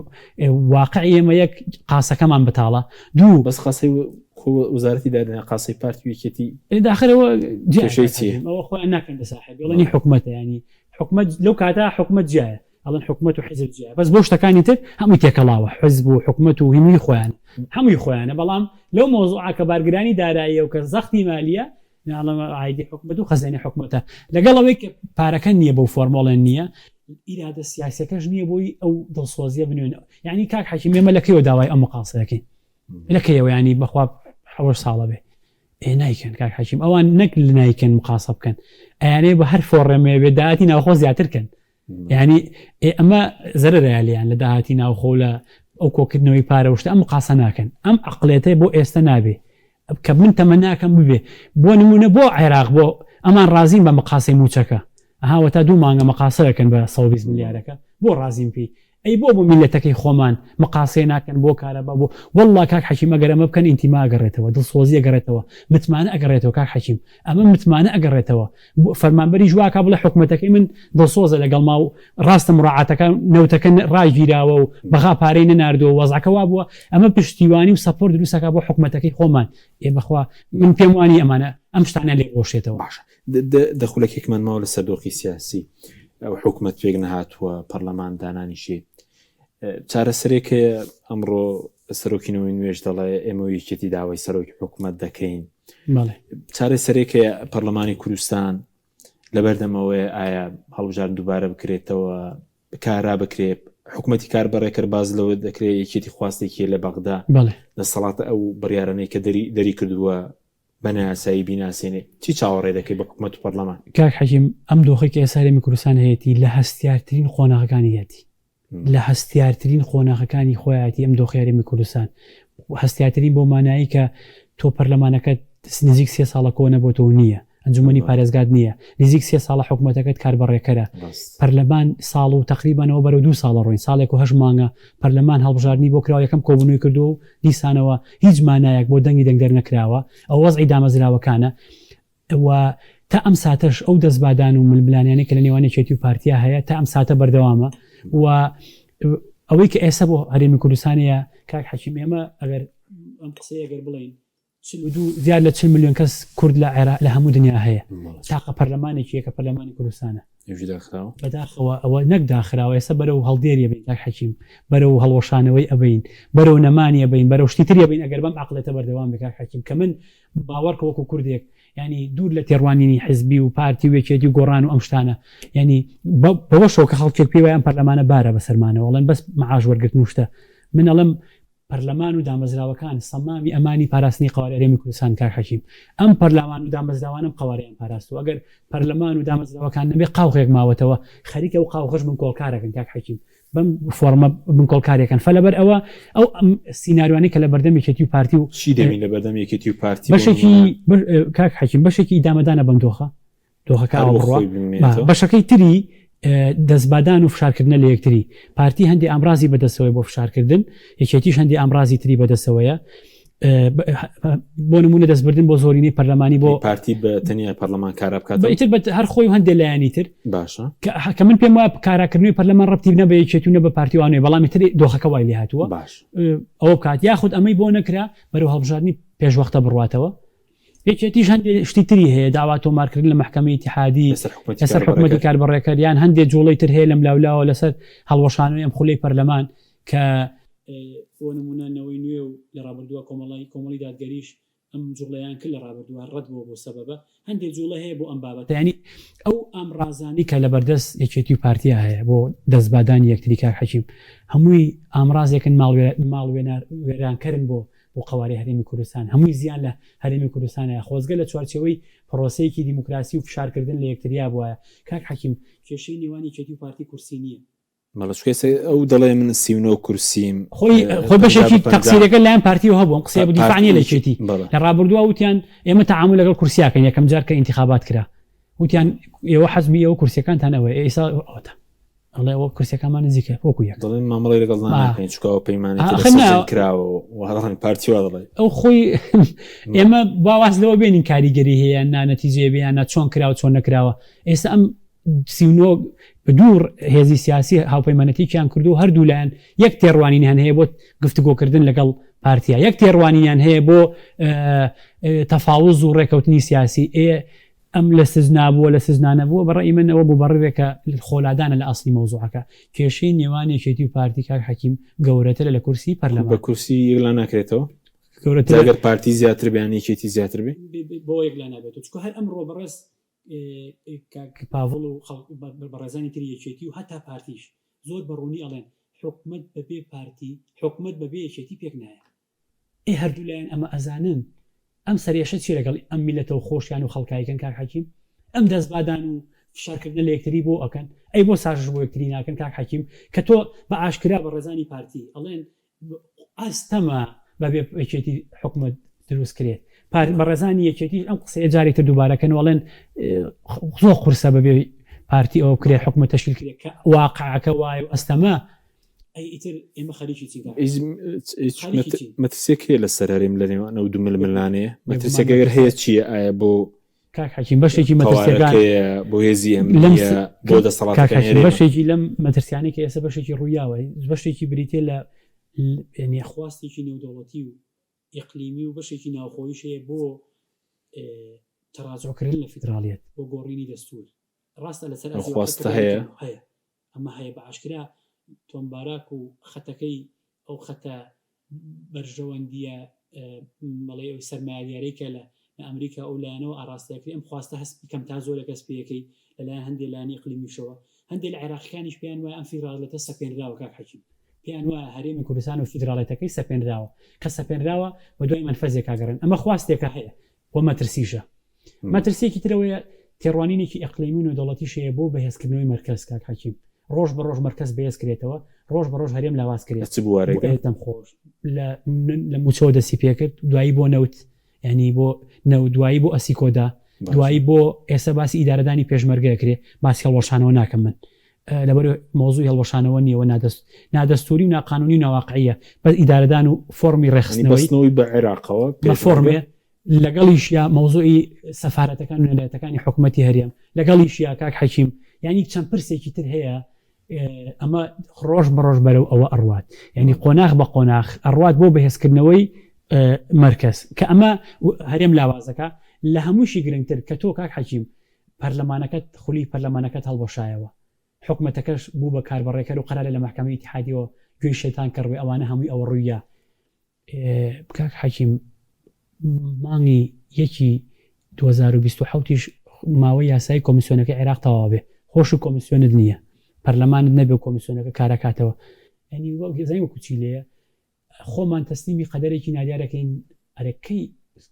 واقعی ئێمە یەک قاسەکەمان بەتاڵە دوو بەس قاسەی وزارەتی دادنا قاسەی پارتیویەتی داخلەوە ئەوە خۆیان ناکەن بە ساحب بڵێنی حکومەتە ینی حکومەت لەو کاتا حکومەت جایە ئەڵەن حکومەت و حیزب جایە بەس بۆ شتەکانی تر هەمووی تێکەڵاوە حیزب و حکومەت و هیمووی خۆیان هەمووی خۆیانە بەڵام لەو مۆزوعە کە بارگرانی داراییە و کە زەختی مالیە عایدی حکومەت و خەزانەی حکومەتە لەگەڵ ئەوەی کە پارەکە نییە بەو فۆرمۆڵێن نییە ئیرادە سیاسەکەش نییە بۆی ئەو دڵسۆزیە بنوێن یعنی کاک حەکیم ئێمە لەکەیەوە داوای ئەم مقاسەکەین لەکەیەوە ینی بەخوا حەوەش ساڵە بێ نایکەن کاک حەکیم ئەوان نەک نایکەن مقاسە بکەن ئەیانەیە بە هەر فۆڕێمێ بێ داهاتی ناوخۆ زیاترکەن ینی ئەمە زەرەرەیالیان لە داهاتی ناوخۆ لە ئەو کۆکردنەوەی پارەوشتە ئەم قاسە ناکەن ئەم عقلێتەی بۆ ئێستا نابێ کە من تەمە ناکەم ببێ بۆ نمونە بۆ عێراق بۆ ئەمان ڕازیم بە مقاسی موچەکە ئەهاوە تا 2 مانگە مقاسەکەن بە 120 ملیارەکە بۆ ڕازیم پێی ئەی بۆ میلەتەکەی خۆمان مقاسێ ناکەن بۆ کارەبا بۆ والله کاک حەکیم ئەگەر ئەمە بکەن ئینتیما ئەگەڕێتەوە دڵسۆزی ئەگەڕێتەوە متمانە ئەگەڕێتەوە کاک حەکیم ئەمە متمانە ئەگەڕێتەوە فەرمانبەری ژواکە بڵێ حکومەتەکەی من دڵسۆزە لەگەڵ ما و ڕاستە مڕاعاتەکە نەوتەکە ڕایگیراوە و بەغا پارەی نەناردەوە وەزعەکە وا بووە ئەمە پشتیوانی و سەپۆرت دروستەکە بۆ حکومەتەکەی خۆمان بەخوا من پێم وانی ئەمانە ئەم شتانە لێ بۆشێتەوە باشە دەخولەکێکمان ماوە لە سەردۆخی سیاسی ئەو حکومەت پێک نەهاتووە پەرلەمان دانانیشێ چارەسەرێکە ئەمڕۆ سەرۆکینەوەی نوێژ دەڵێ ئێمە یەکێتی داوای سەرۆکی حکومەت دەکەین چارەسەرێکە پەرلەمانی کوردستان لەبەردەمەوەی ئایا هەڵبژار دووبارە بکرێتەوە کارا بکرێت حکومەتی کار بەڕێکرد باز لەوە دەکرێت یەکێتی خواستێکی لە بەغدا لە سەڵاتە ئەو بڕیارانەی کە دەری کردووە بەناسایی بیناسیێنێ چی چاوەڕێ دەکەی بە حکومەت و پەرلەمان کاک حەکیم ئەم دۆخی کە ئێستا هەرێمی کوردستان هەیەی لە هەستیارترین خۆناغەکانی هەیەی لە هەستیارترین خۆناغەکانی خۆیەتی ئەم دۆخی هەرێمی کوردستان هەستیارترین بۆ مانایی کە تۆ پەرلەمانەکە نزیک 3 ساڵە کۆ نەبۆتەوە نییە ئەنجومەنی پارێزگاد نییە نزیک 3 ساڵە حکومەتەکەت کار بەڕێکەرە پەرلەمان ساڵ و تقریبانەوە بەرەو 2 ساڵە ڕۆین ساڵێک و 8 مانگە پەرلەمان هەڵبژاردننی بۆ کراوە یەکەم کۆبوونەوەی کردو و دیسانەوە هیچ مانایەک بۆ دەنگی دەنگدەر نەکراوە ئەو وەزعی دامەزراوەکانە و تا ئەم ساتەش ئەو دەستبادان و ململانیانەی کە لە نێوانی چێتی و پارتیا هەیە تا ئەم ساتە بەردەوامە و ئەوەی کە ئێستا بۆ هەرێمی کوردستانەیە کاک حەکیم ئێمە ئەگەر ئەم قسەی ئەگەر بڵین زیاد لە 40 ملیۆن کەس کورد لە عێراق لە هەموو دنیا هەیە تاقە پەرلەمانێکی کە پەرلەمانی کوردستانە بەداخەوە ئەوە نەک داخراوە ئێستا بەرەو هەڵدێریە بین کاک حەکیم بەرەو هەڵوەشانەوەی ئەبین بەرەو نەمانی ئەبین بەرەو شتیتری ئەبین ئەگەر بەم عقلێتە بەردەوام بێ کاک حەکیم کە من باوەڕکە وەکو کوردێک ینی دوور لە تێڕوانینی حزبی و پارتی وێکێتی و گۆڕان و ئەم شتانە ینی بەوە شەوە کە خەڵکێک پێی وایە پەرلەمانە بارە بەسەرمانەوە وڵێن بەس معاش وەرگرتن شتە من ئەڵم پەرلەمان و دامەزراوەکان سەمامی ئەمانی پاراستنی قوارێ هەرێمی کوردستان کاک حەکیم ئەم پەرلەمان و دامەزراوانم قوارەیان پاراست و ئەگەر پەرلەمان و دامەزراوەکان نەبێ قاوغێک ماوەتەوە خەریکە و قاوغەش من کۆڵکارەکەن کاک حەکیم بەم فۆرمە من کۆڵکارێکن فەلەبەر ئەوە ئەو سینناریوانی کە لە بەردەم یەکێتی و پارتی و چی دەمین لە بەردەم یەکێتی و پارتی بەشێکی کاک حەکیم بەشێکی دامەدانە بەم دۆخەکە بەشەکەی تری دەستبادان و فشارکردنە لە یەکتری پارتی هەندی ئامرازی بەدەستەوەی بۆ فشارکردن یەکێتیش هەندی ئامرازی تری بەدەستەوەیە بۆ نمونە دەستبردن بۆ زۆرینەی پەرلەمانی بۆ پارتی بە تەنیا پەرلەمان کارە بکات ئیتر هەر خۆی هەندێک لایانی تر باشە کە من پێم وایە کاراکردنی پەرلەمان ڕەبتی نە بە یەکێتی و نە بە پارتیوانێ بەڵامی تر دۆخەکە وای لێ هاتووە باش ئەوە بکات یاخود ئەمەی بۆ نەکرا بەرەو هەڵبژاردننی پێشوەختە بڕاتەوە یەکێتیش هەندێک شتی تری هەیە داوا تۆمارکردن لە محکەمەی اتحادی لەسەر حکومەتی کاربەڕێکەریان هەندێک جوڵەی تر هەیە لەم لاولاوە لەسەر هەڵوەشانەوەی ئەم خولەی پەرلەمان کە بۆ نمونەنەوەی نوێ و لە ڕابردووە کۆمەڵی دادگەریش ئەم جوڵەیان کرد لە ڕابردووە ڕەت بۆ سەبەبە هەندێک جوڵە هەیە بۆ ئەم بابەتە ینی ئەو ئامرازانی کە لە بەردەست یەکێتی و پارتیا هەیە بۆ دەستبادانی یەکتری کاک حەکیم هەمووی ئامرازێکن ماڵوێرانکردن بۆ قوارێ هەرێمی کوردستان هەمووی زیان لە هەرێمی کوردستانە خۆزگە لە چوارچەوەی پرۆسەیەکی دیموکراسی و فشارکردن لە یەکتریا بووە کاک حەکیم کێشەی نێوانی یەکێتی و پارتی کورسی نییە مەڵشکێس ئەو دەڵێ من 39 کورسیم خۆی بەشێکی تەقسیرەکە لایەن پارتیەوە هەبووم قسە بە دیفاعنی لە یەکێتی لە ڕابردووە وتیان ئێمە تەعامل لەگەڵ کورسیاکەن یەکەم جار کە ئینتیخابات کرا وتیان ئێوە حەزمی ئەوە کورسیەکانتانەوە ئێستا ئەوتە ئەڵێ ئەوە کورسەکەمان نزیکە وەکو یەک دەڵێن مامەڵی لەگەڵ ناکەین چکەوە پەیمانی کراوە پارتیوا دەڵێ ئەو خۆی ئێمە باواز لەوە بێنین کاریگەری هەیە نانەتیجێ بێیانە چۆن کراوە چۆن نەکراوە ئێستا ئەم سیونۆ دوور هێزی سیاسی هاوپەیمانەتییان کردو هەردوو لایەن یەک تێڕوانینیان هەیە بۆ گفتوگۆکردن لەگەڵ پارتیا یەک تێڕوانینیان هەیە بۆ تەفاوز و ڕێکەوتنی سیاسی ئەم لە سزنابووە لە سزنانە بووە بەڕێی من ئەوە بوو بەڕێکە خۆلادانە لە ئاسلی مەوزوعەکە کێشەی نێوان یەکێتی و پارتی کاک حەکیم گەورەترە لە کورسی پەرلەمان بە کورسی یەکلا ناکرێتەوە گەورەتر پارتی زیاتر بیانێکێتی زیاتر بێ بۆ یەکلا نابێتەوە چکە هەر ئەمڕۆ بەڕێز پاڤڵ و بەڕێزانی تری یەکێتی و هەتا پارتیش زۆر بەڕوونی ئەڵێن حکومەت بەبێ پارتی حکومەت بەبێ یەکێتی پێک نایە هەردوو لایەن ئەمە ئەزانن ئەم سەرێشە چی لەگەڵ ئەم میلەتەوە خۆشیان و خەڵکایکەن کاک حەکیم ئەم دەست بادان و فشارکردن لە یەکتری بۆ ئەەکەن ئەی بۆ ساژش بۆ یەکتری ناکەن کاک حەکیم کە تۆ بە ئاشکرا بە ڕێزانی پارتی ئەڵێن ئاستەمە بەبێ یەکێتی حکومەت دروست کرێت بە ڕێزانی یەکێتی ئەم قسەیە جارێکتر دووبارەکەن وڵێن زۆر قورسە بەبێ پارتی ئەو کرێت حکومەت تەشکیل کرێت کە واقعەکە وایە و ئەستەمە ئیتر ئێمە خەریکی چی مەترسێک هەیە لە سەراریم لە نێوانە و دوو ململانەیە مەترسێکەگەر هەیە چییە ئایە بۆ کاک حەکیم بەشێکی مەترسیەکان بۆ هێزی بۆ دەسەڵاتەکان بەشێکی لەم مەترسیانەی کە ئێستا بەشێکی ڕوویاوە بەشێکی بریتێ لە ینی خواستێکی نێودەوڵەتی و ئیقلیمی و بەشێکی ناوخۆییش هەیە بۆ تەڕاجۆکردن لە فیدراڵیەت بۆ گۆڕینی دەستور ڕاستە لەسەر خواستە هەیە ئەمە هەیە بە ئاشکرا تۆمبارک و خەتەکەی ئەو خەتە بەرژەوەندیە مەڵێ ئەوی سەرمایه‌دارێکە لە ئەمریکا ئەو لایەنەوە ئاراستەکەی ئەم خواستە هەست بکەم تا زۆر لە کەس پێیەکەی لەلایەن هەندێک لایەنی ئیقلیمیشەوە هەندێک لە عێراقیەکانیش پێیان وایە ئەم فیدراڵێتە سەپێنراوە کاک حەکیم پێیان وایە هەرێمی کوردستان و فیدراڵێتەکەی سەپێنراوە کە سەپێنراوە بە دوای منفەزێک کاگەڕن ئەمە خواستێکە هەیە بۆ مەترسیشە مەترسێکی ترەوەیە تێڕوانینێکی ئەقلیمی و دەوڵەتیش هەیە بۆ بەهێزکردنەوەی مەرکەز کاک حەکیم ڕۆژ بە ڕۆژ مەرکەز بەهێز کرێتەوە ڕۆژ بە ڕۆژ هەرێم لاواز کرێت بوارێتم خۆش لە موچەوە دەستی پێکرد دوایی بۆ نەوت ینی بۆ نەوت دوایی بۆ ئەسیکۆدا دوایی بۆ ئێستا باسی ئیدارەدانی پێشمەرگەکرێ باسی هەڵوەشانەوە ناکەم من لەبەر مۆزووی هەڵوەشانەوە نیەوە نادەستوری و ناقانونی و ناواقعیە بە ئیدارەدان و فۆرمی ڕێخستنەوەی بە عێراقەوە بە فۆرمێ لەگەڵیش یا مۆزوعی سەفارەتەکان و ویلایەتەکانی حکوومەتی هەرێم لەگەڵیش یا کاک حەکیم ینی چەند پرسێکی تر هەیە ئەمە ڕۆژ بەڕۆژ بەرەو ئەوە ئەڕوات ینی قۆناغ بە قۆناغ ئەڕوات بۆ بەهێزکردنەوەی مرکز کە ئەمە هەرێم لاوازەکە لە هەمووشی گرنگتر کە تۆ کاک حەکیم پەرلەمانەکەت خولی پەرلەمانەکەت هەڵبەشایەوە حکومەتەکەش بوو بە کاربڕێکەر و قەرارە لە محکەمەی ئیتیحادیەوە گوێی شەیتان کڕوێ ئەوانە هەمووی ئەوە ڕوویە کاک حەکیم مانگی 2027 ماوەی یاسایی کۆمیسیۆنەکە عێراق تەواو بێ خۆش و کۆمیسیۆنت نییە پەرلەمانت نەبێ کۆمیسیۆنەکە کارەکاتەوە ینی زەنگ وەکو چی لێیە خۆمان تەسلیمی قەدەرێکی نادیارەکەین ئەرەکەی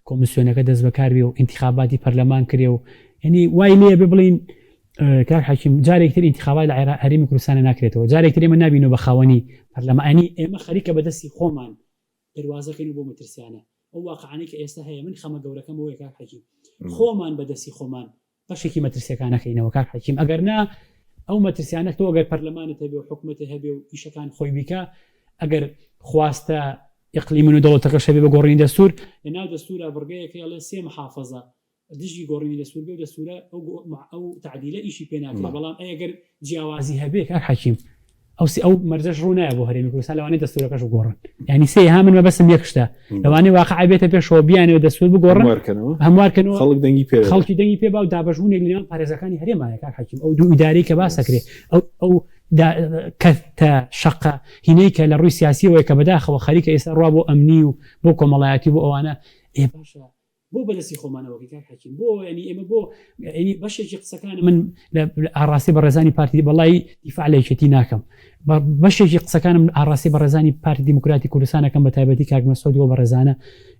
کۆمیسیۆنەکە دەست بەکار بێ و انتخاباتی پەرلەمان کرێ و ینی وای لێ بڵین کاک حەکیم جارێکتر انتخابات لە هەرێمی کوردستانە ناکرێتەوە جارێکتر ئێمە نبینەوە بە خاوەنی پەرلەمانی ئێمە خەریکە بەدەستی خۆمان دەواازەکەین بۆ مەترسیانە ئەو واقعانەی کە ئێستا هەیە من خەمە گەورەکەم بۆیە کاک حەکیم خۆمان بەدەستی خۆمان بەشێکی مەترسیەکانەکەینەوە کاک حەکیم ئەگەر نا ئەو مەترسیانە تۆ ئەگەر پەرلەمانت هەبێ و حکومەتت هەبێ و ئیشەکان خۆی بیکە ئەگەر خواستە ئیقلیمی و دەوڵەتەکە شەبێ بە گۆڕینی دەستور لەناو دەستورە بڕگەیەکە ئەڵێ 3 محافەزە دژی گۆڕینی دەستور بێ و دەستورە ئەو تعدیلە ئیشی پێ ناکرێت بەڵام ئەگەر جیاوازی هەبێ کاک حەکیم ئەو مەرجەش ڕوو نایە بۆ هەرێمی کوردستان لەوانەیە دەستورەکەش بگۆڕن ینی سێ ها من مەبەستم یەک شتە لەوانەیە واقع بێتە پێشەوە بیانەوە دەستور بگۆڕن هەموارکەنەوە خەڵکی دەنگی پێ با و دابەشبوونێک لەنێوان پارێزەکانی هەرێمایە کاک حەکیم ئەو دوو ئیدارەی کە باسەکرێ ئەو کەتە شەقە هینەی کە لە ڕووی سیاسیەوەی کە بەداخەوە خەریکە ئێستا ڕوا بۆ ئەمنی و بۆ کۆمەڵایەتی بۆ ئەوانە باشە بۆ بەدەستی خۆمانەوەی کاک حەکیم بۆ ینی ئێمە بۆ ینی بەشێکی قسەکان من ئاڕاستی بە ڕێزانی پارتی بەڵی دیفاع لە یەکێتی ناکەم بەشێکی قسەکانم ئاڕاستی بە ڕێزانی پارتی دیموکراتی کوردستانەکەم بە تایبەتی کاک مەسعود بۆ بە ڕێزانە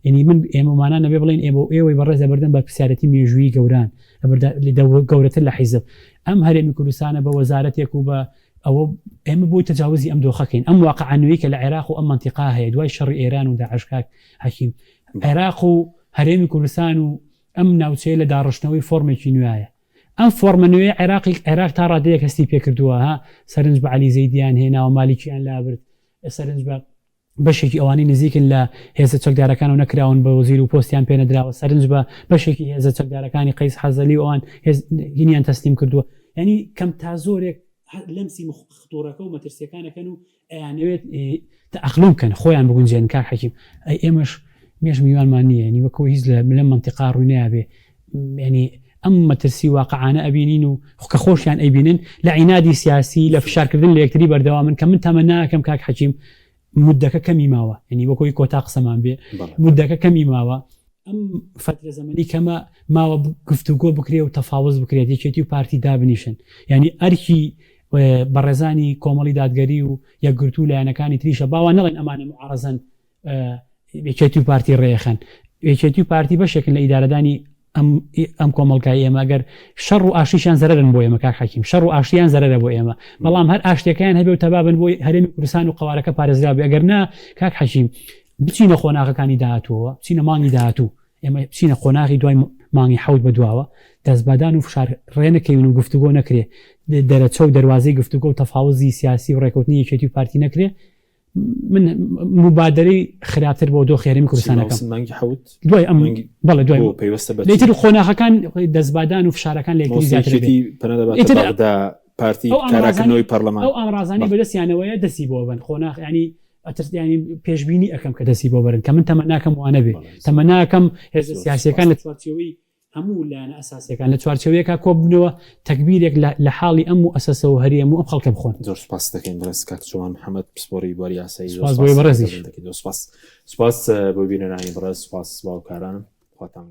ینی من ئێمەمانان نەبێ بڵین ئێوەی بە ڕێزە بەردەم بە پرسیارەتی مێژووی گەوران گەورەتر لە حیزب ئەم هەرێمی کوردستانە بە وەزارەتێک و بە ئەوە ئێمە بۆی تەجاوزی ئەم دۆخەکەین ئەم واقعانوەی کە لە عێراق و ئەم منتیقا هەیە دوای شەڕی ئێران و داعش کاک حەکیم عێراق و هەرێمی کوردستان و ئەم ناوچەیە لە داڕشتنەوەی فۆرمێکی نوێیە ئەم فۆرمە نوێ عێراق تا ڕادەیەک هەستی پێکردووە ها سەرنج بە عەلی زەیدیان هێناوە مالیکیان لابرد سەرنج بە بەشێکی ئەوانەی نزیکن لە هێزە چەکدارەکان و نەکراون بە وەزیر و پۆستیان پێ نەدراوە سەرنج بە بەشێکی هێزە چەکدارەکانی قەیس حەزەلی و ئەوان هینیان تەسلیم کردووە ینی کەم تا زۆرێک لەمسی خطۆرەکە و مەترسیەکانەکەن و ئەیانەوێت تەئەقلوم بکەن خۆیان بگونجێن کاک حەکیم ئێمەش مێش میوانمان نییە ینی وەکەوە هیچ لە منتیقا ڕووی نابێ ینی ئەم مەترسی واقعانە ئەبینین و کە خۆشیان ئەیبینن لە عینادی سیاسی لە فشارکردن لە یەکتری بەردەوا من کە من تەمە ناکەم کاک حەکیم مدەکە کەمی ماوە ینی وەکۆی کۆتا قسەمان بێ مدەکە کەمی ماوە ئەم فترە زەمەنی کەمە ماوە گفتوگۆ بکرێ و تەفاوز بکرێت یەکێتی و پارتی دابنیشن ینی ئەرکی بەڕێزانی کۆمەڵی دادگەری و یەکگرتوو لایەنەکانی تریشە باوە نەڵێن ئەمانە معارەزەن یەکێتی و پارتی ڕێخەن یەکێتی و پارتی بەشێکن لە ئیدارەدانی ئەم کۆمەڵگای ئێمە ئەگەر شەڕ و ئاشتیشیان زەرەرن بۆ ئێمە کاک حەکیم شەڕ و ئاشتیان زەرەرە بۆ ئێمە بەڵام هەر ئاشتەکەیان هەبێ و تەبابن بۆی هەرێمی کوردستان و قەوارەکە پارێزرا بێ ئەگەر نا کاک حەکیم بچینە خۆناغەکانی داهاتووە بچینە مانگی داهاتوو ئێمە بچینە خۆناغی دوای مانگی حەوت بەدواوە دەستبادان و فشار ڕێنەکەون و گفتوگۆ نەکرێ دەرەچە و دەواازەی گفتوگۆ و تەفاوزی سیاسی و ڕێکوتنی یەکێتی و پارتی نەکرێ من مبادرەی خراپتر بۆ دۆ خێرەمی کوردستانەکەم دوای ئەم بەڵێ دوای لێتر خۆناغەکان دەستبادان و فشارەکان لە پارتی کاراکردنەوەی پەرلەمان ئەو ئامڕازانی بەدەستیانەوەیە دەستی بۆ بن خۆناغ ینی ئەترسیانی پێشبینی ئەەکەم کە دەستی بۆ بەرن کە من تەمە ناکەم وانە بێ تەمە ناکەم هێز سیاسیەکان لە چوارچێوەی هەموو لایەنە ئەساسیەکان لە چوارچێوەیەکە کۆ بنەوە تەکبیرێک لە حاڵی ئەم و ئەسەسە و هەریەم و ئەم خەڵکە بخۆن زۆر سپاس دەکەین بەڕێز کاک جوان محەممەد پسپۆری بۆری یاسایی سپاس بۆی بەڕێزی سپاس بۆ بینەرانی بەڕێز سپاس باوکارانم خواتان